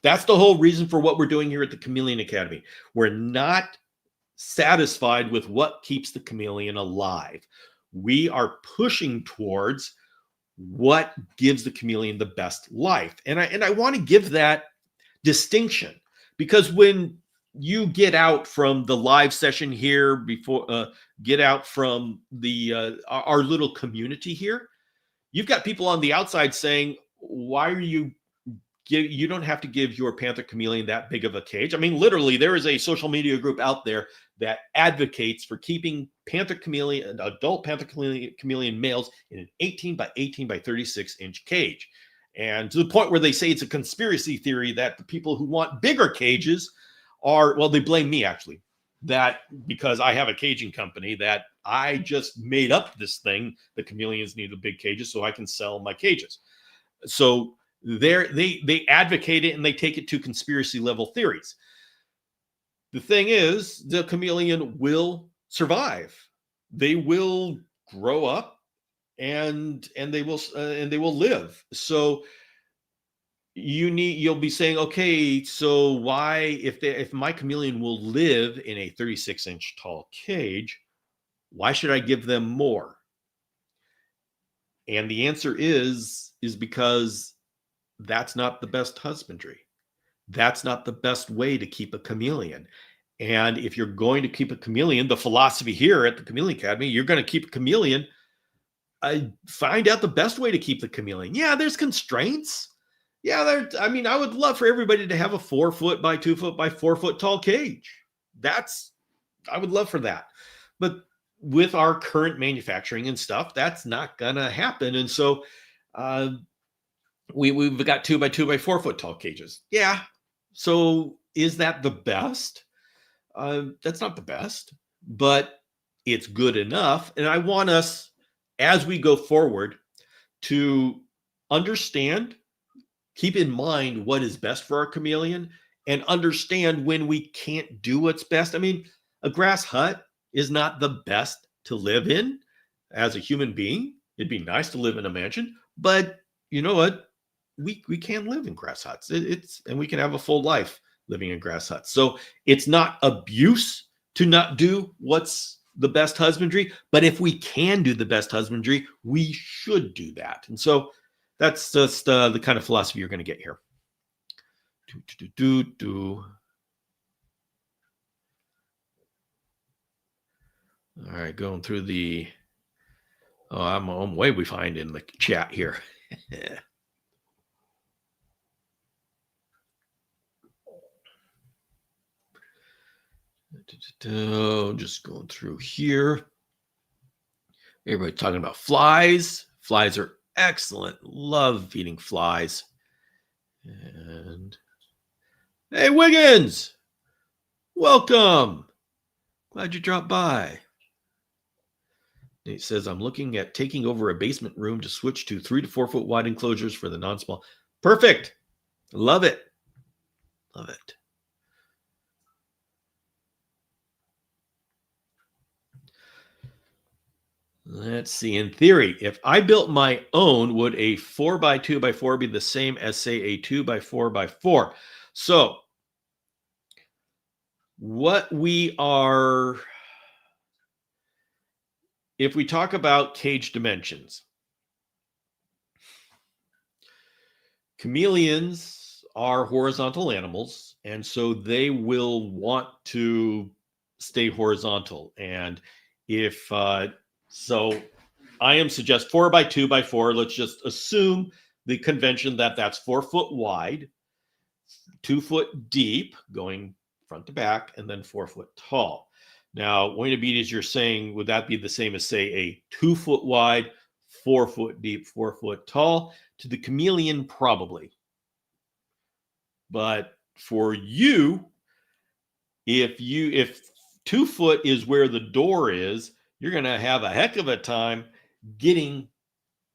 that's the whole reason for what we're doing here at the Chameleon Academy. We're not satisfied with what keeps the chameleon alive. We are pushing towards what gives the chameleon the best life. And I want to give that distinction, because when you get out from the live session here, get out from our little community here, you've got people on the outside saying, why are you don't have to give your panther chameleon that big of a cage. I mean, literally, there is a social media group out there that advocates for keeping adult panther chameleon males in an 18 by 18 by 36 inch cage. And to the point where they say it's a conspiracy theory that the people who want bigger cages they blame me actually, that because I have a caging company that I just made up this thing, the chameleons need the big cages so I can sell my cages. So they advocate it and they take it to conspiracy level theories. The thing is, the chameleon will survive. They will grow up and they will live. So you'll be saying, okay, so why, if my chameleon will live in a 36-inch tall cage, why should I give them more? And the answer is because that's not the best husbandry. That's not the best way to keep a chameleon. And if you're going to keep a chameleon, the philosophy here at the Chameleon Academy, you're going to keep a chameleon, find out the best way to keep the chameleon. Yeah, there's constraints. Yeah, I would love for everybody to have a 4 foot by 2 foot by 4 foot tall cage. I would love for that. But with our current manufacturing and stuff, that's not going to happen. And so, we've got 2 by 2 by 4 foot tall cages. Yeah. So is that the best? That's not the best, but it's good enough. And I want us, as we go forward, to understand, keep in mind what is best for our chameleon, and understand when we can't do what's best. I mean, a grass hut is not the best to live in as a human being. It'd be nice to live in a mansion, but you know what? We can live in grass huts. And we can have a full life living in grass huts. So it's not abuse to not do what's the best husbandry, but if we can do the best husbandry, we should do that. And so that's just the kind of philosophy you're going to get here. All right, going through I'm way behind in the chat here. Just going through here. Everybody talking about flies. Flies are excellent. Love feeding flies. And hey, Wiggins, welcome. Glad you dropped by. Nate says, I'm looking at taking over a basement room to switch to 3 to 4 foot wide enclosures for the non-small. Perfect. Love it. Love it. Let's see. In theory, if I built my own, would a 4x2x4 be the same as, say, a 2x4x4? So what we are, if we talk about cage dimensions, chameleons are horizontal animals, and so they will want to stay horizontal. And if so, I am suggest 4x2x4. Let's just assume the convention that that's 4 foot wide, 2 foot deep, going front to back, and then 4 foot tall. Now, Wayne Beatties, you're saying, would that be the same as, say, a 2 foot wide, 4 foot deep, 4 foot tall? To the chameleon, probably. But for you, if 2 foot is where the door is, you're going to have a heck of a time getting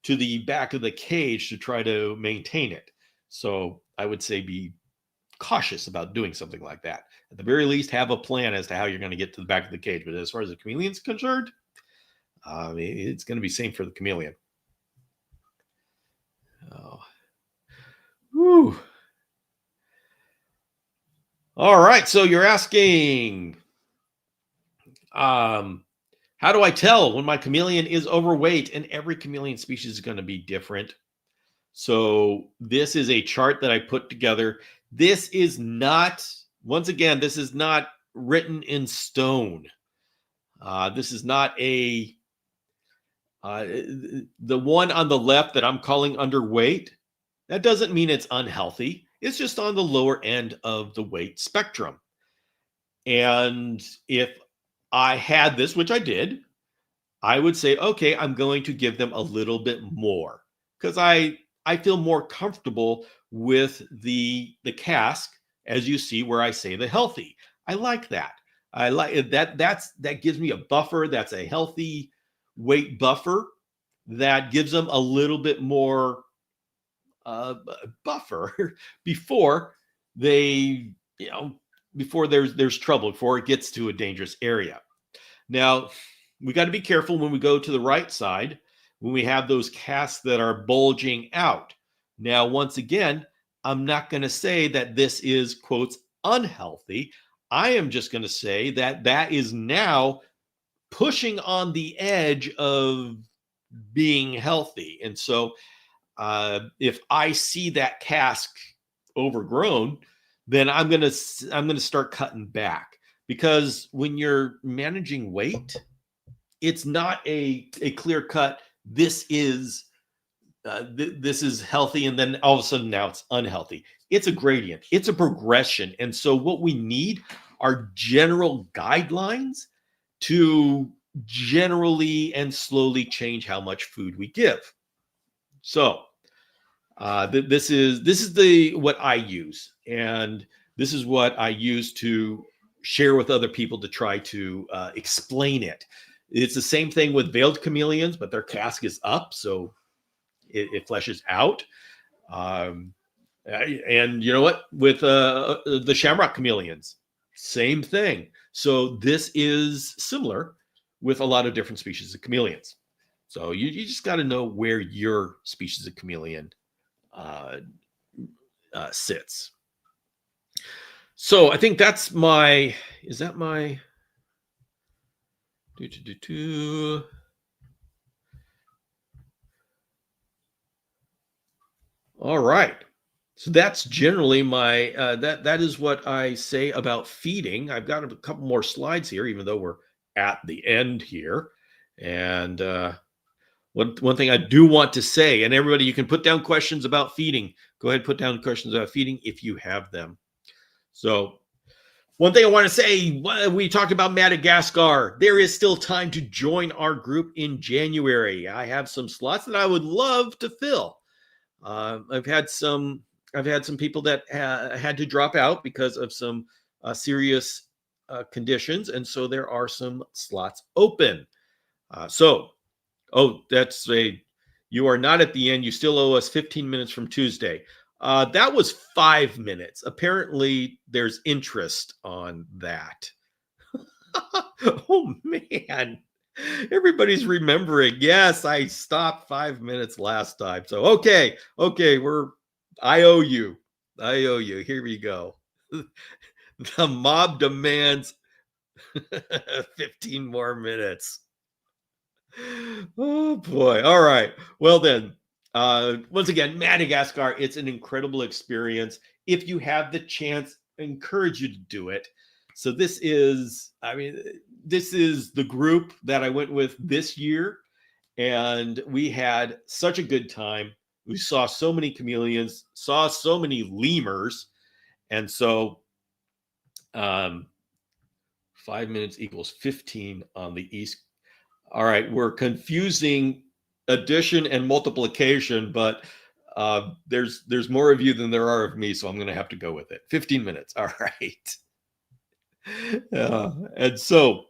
to the back of the cage to try to maintain it. So I would say be cautious about doing something like that. At the very least, have a plan as to how you're going to get to the back of the cage. But as far as the chameleon's concerned, it's going to be same for the chameleon. Oh. Whew. All right. So you're asking, how do I tell when my chameleon is overweight? And every chameleon species is going to be different. So this is a chart that I put together. This is not, once again, this is not written in stone. This is not the one on the left that I'm calling underweight. That doesn't mean it's unhealthy. It's just on the lower end of the weight spectrum. And if I had this, which I did, I would say, okay, I'm going to give them a little bit more because I feel more comfortable with the cask, as you see where I say the healthy. I like that. I like that. That gives me a buffer. That's a healthy weight buffer that gives them a little bit more buffer before they, before there's trouble, before it gets to a dangerous area. Now, we got to be careful when we go to the right side, when we have those casks that are bulging out. Now, once again, I'm not going to say that this is, quotes, unhealthy. I am just going to say that that is now pushing on the edge of being healthy. And so if I see that cask overgrown, then I'm going to start cutting back, because when you're managing weight, it's not a clear cut. This is healthy, and then all of a sudden now it's unhealthy. It's a gradient. It's a progression. And so what we need are general guidelines to generally and slowly change how much food we give. So this is what I use, and this is what I use to share with other people to try to explain it. It's the same thing with veiled chameleons, but their cask is up, so it fleshes out. And you know what? With the shamrock chameleons, same thing. So this is similar with a lot of different species of chameleons. So you just got to know where your species of chameleon sits. So I think that's my, is that my, all right. So that's generally my, that is what I say about feeding. I've got a couple more slides here, even though we're at the end here. And one thing I do want to say, and everybody, you can put down questions about feeding. Go ahead, put down questions about feeding if you have them. So One thing I want to say, we talked about Madagascar. There is still time to join our group in January. I have some slots that I would love to fill. I've had some people that had to drop out because of some serious conditions, and so there are some slots open. That's you are not at the end. You still owe us 15 minutes from Tuesday. That was 5 minutes. Apparently, there's interest on that. Oh, man. Everybody's remembering. Yes, I stopped 5 minutes last time. So, okay. I owe you. Here we go. The mob demands 15 more minutes. Oh boy. All right. Well then, once again, Madagascar, it's an incredible experience. If you have the chance, I encourage you to do it. So this is the group that I went with this year, and we had such a good time. We saw so many chameleons, saw so many lemurs, and so 5 minutes equals 15 on the east. All right, we're confusing addition and multiplication, but there's more of you than there are of me, so I'm going to have to go with it. 15 minutes. All right. And so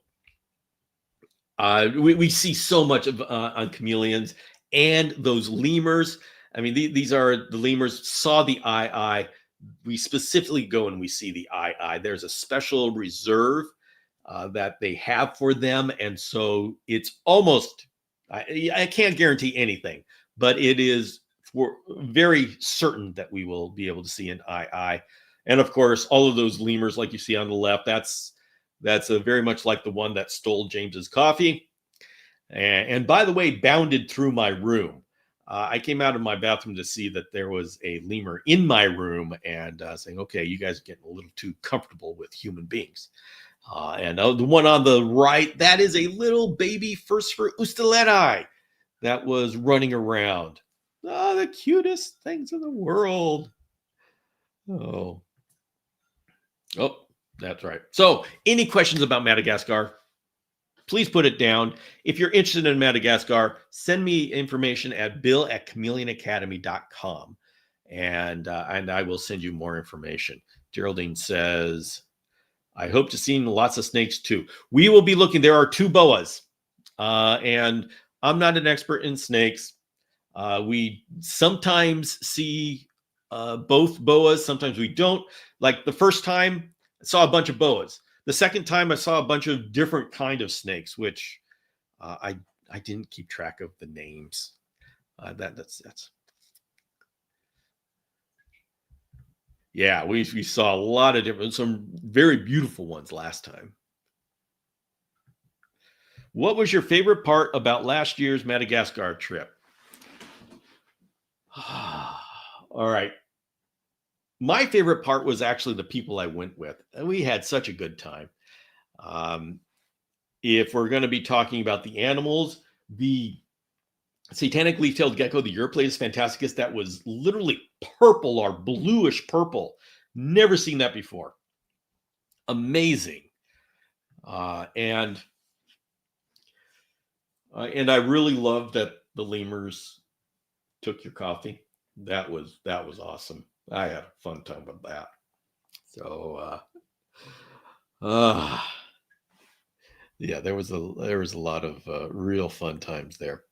we see so much of on chameleons and those lemurs. I mean, these are the lemurs. Saw the eye. We specifically go and we see the eye. There's a special reserve that they have for them, and so it's almost I can't guarantee anything, but it is for very certain that we will be able to see an eye. And of course, all of those lemurs, like you see on the left, that's very much like the one that stole James's coffee, and by the way, bounded through my room. I came out of my bathroom to see that there was a lemur in my room, and saying, "Okay, you guys are getting a little too comfortable with human beings." And the one on the right, that is a little baby Furcifer usteleti that was running around. Oh, the cutest things in the world. Oh, that's right. So, any questions about Madagascar? Please put it down. If you're interested in Madagascar, send me information at bill@chameleonacademy.com, and I will send you more information. Geraldine says, I hope to see lots of snakes too. We will be looking. There are 2 boas, and I'm not an expert in snakes. We sometimes see both boas. Sometimes we don't. Like the first time, I saw a bunch of boas. The second time, I saw a bunch of different kind of snakes, which I didn't keep track of the names. That's yeah. We saw a lot of different, some very beautiful ones last time. What was your favorite part about last year's Madagascar trip? All right. My favorite part was actually the people I went with. And we had such a good time. If we're going to be talking about the animals, the satanic leaf-tailed gecko, the Eurypleus fantasticus, that was literally purple or bluish purple. Never seen that before. Amazing. And I really loved that the lemurs took your coffee. That was awesome. I had a fun time with that. So yeah, there was a lot of real fun times there.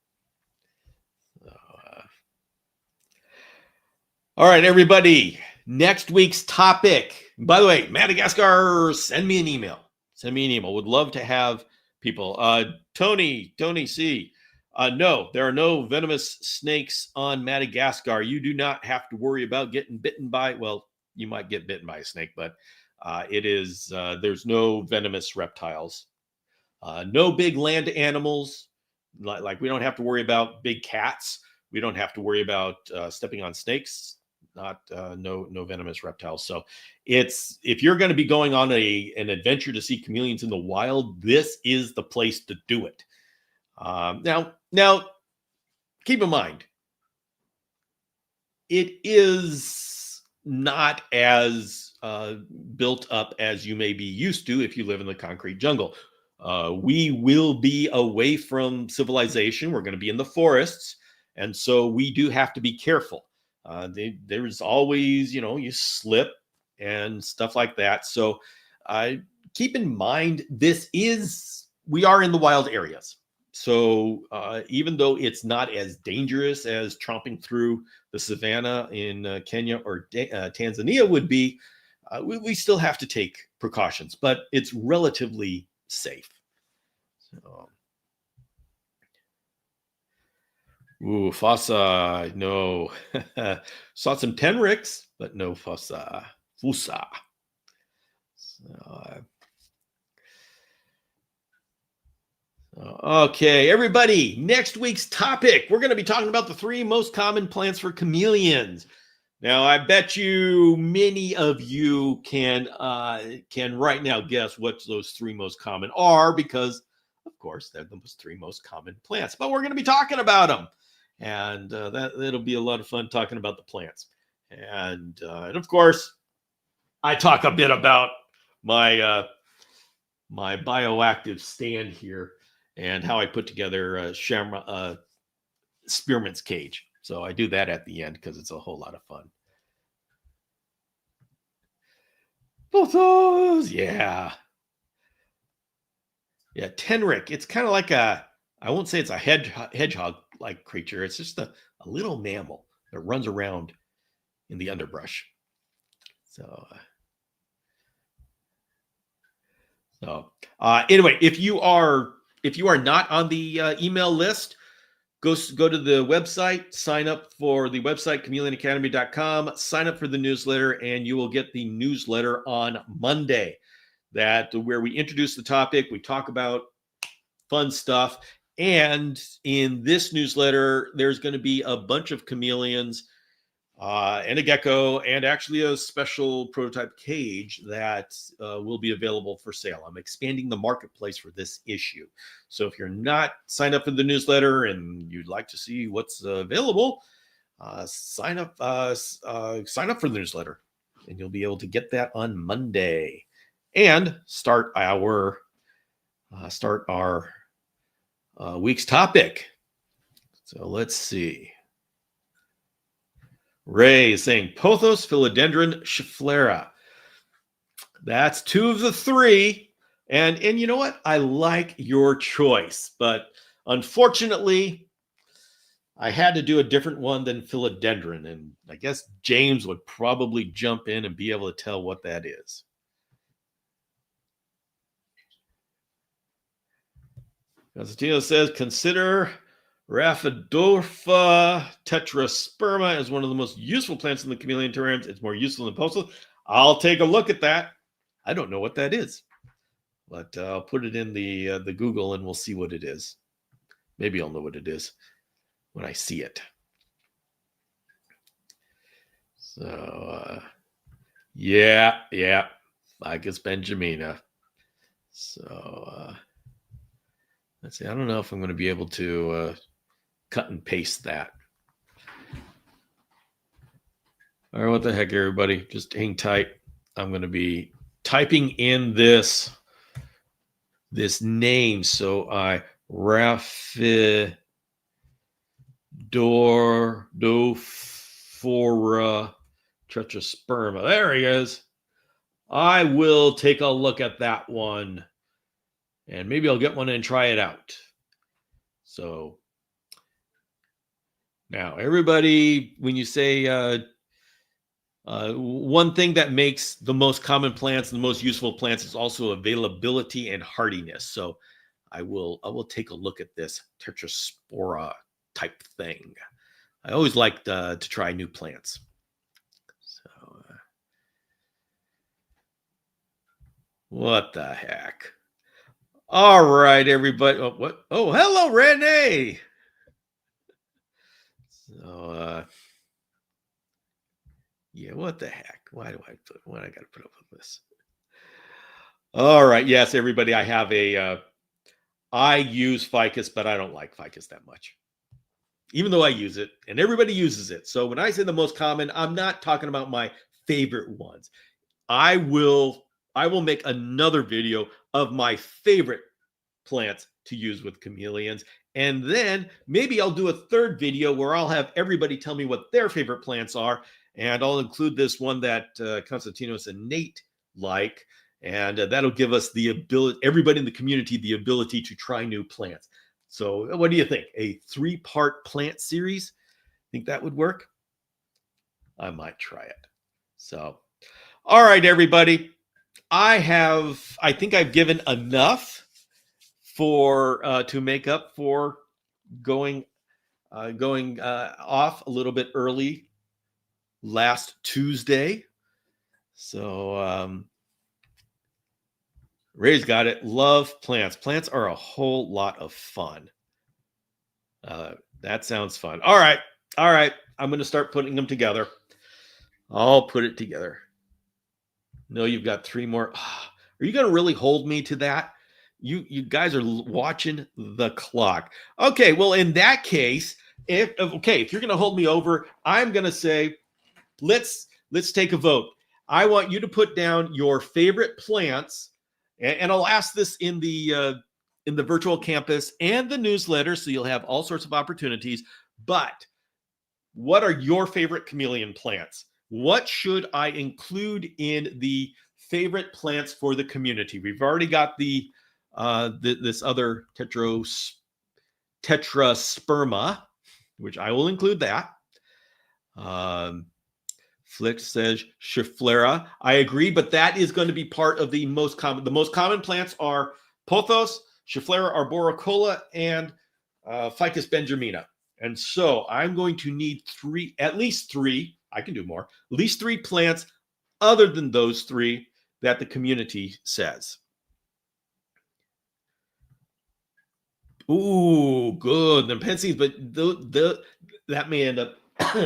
All right, everybody. Next week's topic. By the way, Madagascar, send me an email. Would love to have people. Tony C. No, there are no venomous snakes on Madagascar. You do not have to worry about getting bitten by, well, you might get bitten by a snake, but there's no venomous reptiles. No big land animals. Like we don't have to worry about big cats. We don't have to worry about stepping on snakes. No venomous reptiles. So if you're going to be going on an adventure to see chameleons in the wild, this is the place to do it. Now, keep in mind, it is not as built up as you may be used to if you live in the concrete jungle. We will be away from civilization. We're going to be in the forests. And so we do have to be careful. There's always, you slip and stuff like that. So keep in mind, we are in the wild areas. So even though it's not as dangerous as tromping through the savannah in Kenya or Tanzania would be, we still have to take precautions, but it's relatively safe. So, fossa, no. Saw some tenrics, but no fossa. Fusa. So, okay, everybody, next week's topic, we're going to be talking about the 3 most common plants for chameleons. Now, I bet you many of you can right now guess what those 3 most common are because, of course, they're the 3 most common plants. But we're going to be talking about them, and it'll be a lot of fun talking about the plants. And of course, I talk a bit about my my bioactive stand here and how I put together Spearmint's cage. So I do that at the end because it's a whole lot of fun. Both those, yeah. Yeah, tenric. It's kind of like I won't say it's a hedgehog-like creature. It's just a little mammal that runs around in the underbrush. So anyway, if you are not on the email list, go to the website, sign up for the website, chameleonacademy.com, sign up for the newsletter, and you will get the newsletter on Monday where we introduce the topic, we talk about fun stuff, and in this newsletter, there's going to be a bunch of chameleons and a gecko, and actually a special prototype cage that will be available for sale. I'm expanding the marketplace for this issue. So if you're not signed up for the newsletter and you'd like to see what's available, sign up for the newsletter, and you'll be able to get that on Monday and start our week's topic. So let's see. Ray is saying Pothos philodendron schefflera. That's 2 of the 3. And you know what? I like your choice. But unfortunately, I had to do a different one than philodendron. And I guess James would probably jump in and be able to tell what that is. Constantino says, consider Rhaphidophora tetrasperma is one of the most useful plants in the chameleon terrariums. It's more useful than postal. I'll take a look at that. I don't know what that is, but I'll put it in the Google and we'll see what it is. Maybe I'll know what it is when I see it. So, yeah, Ficus benjamina. So, let's see. I don't know if I'm going to be able to cut and paste that. All right, what the heck, everybody? Just hang tight. I'm going to be typing in this name. So Rhaphidophora tetrasperma. There he is. I will take a look at that one, and maybe I'll get one and try it out. So now, everybody, when you say one thing that makes the most common plants and the most useful plants is also availability and hardiness. So I will take a look at this tetraspora type thing. I always like to try new plants. So what the heck? All right, everybody. Oh, what? Oh, hello, Renee. So, yeah, what the heck? Why I got to put up with this? All right. Yes, everybody. I have I use ficus, but I don't like ficus that much, even though I use it and everybody uses it. So when I say the most common, I'm not talking about my favorite ones. I will make another video of my favorite plants to use with chameleons. And then maybe I'll do a third video where I'll have everybody tell me what their favorite plants are. And I'll include this one that Constantinos and Nate like. And that'll give us the ability, everybody in the community, the ability to try new plants. So what do you think? A 3-part plant series? Think that would work? I might try it. So, all right, everybody. I think I've given enough for to make up for going off a little bit early last Tuesday. So Ray's got it. Love plants. Plants are a whole lot of fun. That sounds fun. All right. I'm going to start putting them together. I'll put it together. No, you've got 3 more. Are you going to really hold me to that? You guys are watching the clock. Okay, well, in that case, if you're going to hold me over, I'm going to say, let's take a vote. I want you to put down your favorite plants, and I'll ask this in the virtual campus and the newsletter, so you'll have all sorts of opportunities. But what are your favorite chameleon plants? What should I include in the favorite plants for the community? We've already got this other tetrasperma, which I will include that. Flick says Schefflera. I agree, but that is going to be part of the most common. The most common plants are Pothos, Schefflera arboricola, and Ficus benjamina. And so I'm going to need at least three. I can do more. At least 3 plants other than those 3 that the community says. Ooh, good. The Pensies, but that may end up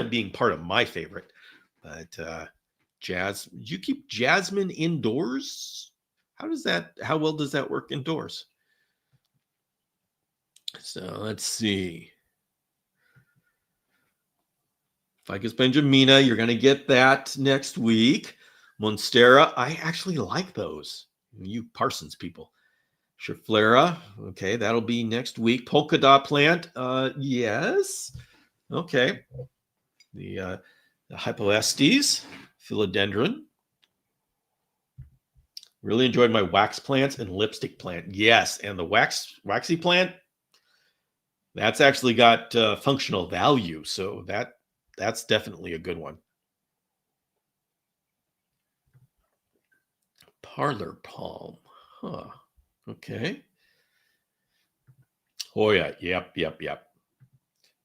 being part of my favorite. But do you keep jasmine indoors? How well does that work indoors? So let's see. Ficus benjamina, you're going to get that next week. Monstera, I actually like those. You Parsons people. Schefflera, okay, that'll be next week. Polka dot plant, yes. Okay. The Hypoestes, philodendron. Really enjoyed my wax plants and lipstick plant. Yes, and the waxy plant, that's actually got functional value, so that's definitely a good one. Parlor palm. Huh. Okay. Oh, yeah. Yep.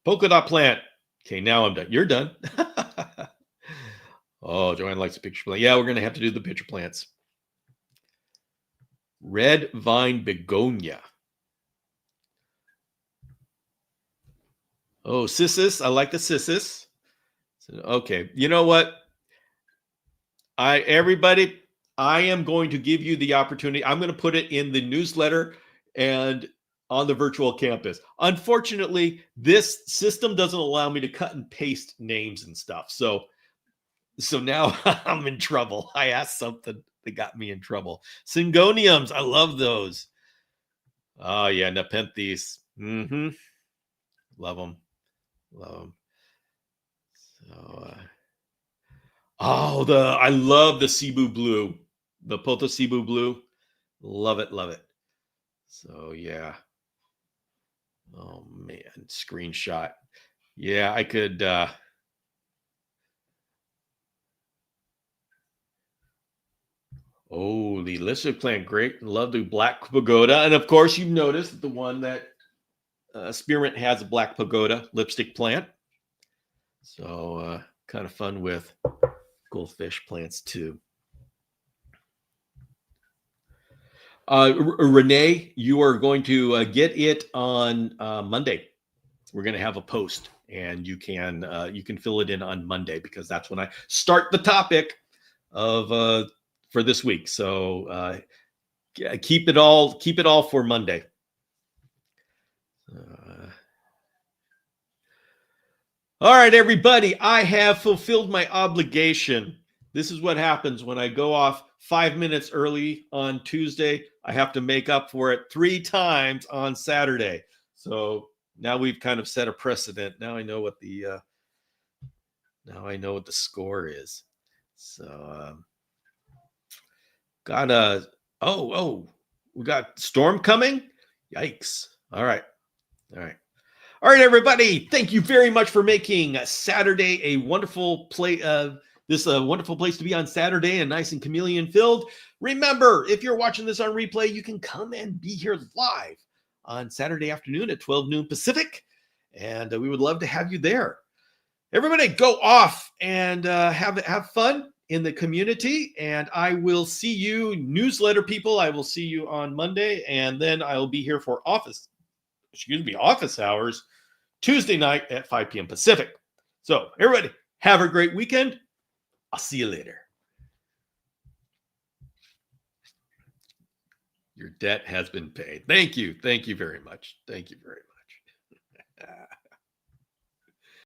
Polka dot plant. Okay, now I'm done. You're done. Oh, Joanne likes the picture plant. Yeah, we're going to have to do the picture plants. Red vine begonia. Oh, cissus. I like the cissus. Okay, you know what? Everybody, I am going to give you the opportunity. I'm going to put it in the newsletter and on the virtual campus. Unfortunately, this system doesn't allow me to cut and paste names and stuff. So now I'm in trouble. I asked something that got me in trouble. Syngoniums, I love those. Oh yeah, Nepenthes. Love them. So I love the Cebu blue, the Poto Cebu blue. Love it. So yeah. Oh man, screenshot. Yeah, I could. The lipstick plant, great. Love the black pagoda, and of course you've noticed the one that Spearmint has a black pagoda lipstick plant. So kind of fun with goldfish plants too. Renee, you are going to get it on Monday. We're going to have a post, and you can fill it in on Monday because that's when I start the topic of for this week. So keep it all for Monday. All right, everybody, I have fulfilled my obligation This is what happens when I go off 5 minutes early on Tuesday. I have to make up for it 3 times on Saturday. So now we've kind of set a precedent. Now I know what the score is. So got a we got storm coming. Yikes! All right. All right, everybody. Thank you very much for making Saturday a wonderful play. This is a wonderful place to be on Saturday and nice and chameleon filled. Remember, if you're watching this on replay, you can come and be here live on Saturday afternoon at 12 noon Pacific. And we would love to have you there. Everybody go off and have fun in the community. And I will see you, newsletter people. I will see you on Monday. And then I'll be here for office hours Tuesday night at 5 p.m. Pacific. So everybody have a great weekend. I'll see you later. Your debt has been paid. Thank you. Thank you very much. Thank you very much.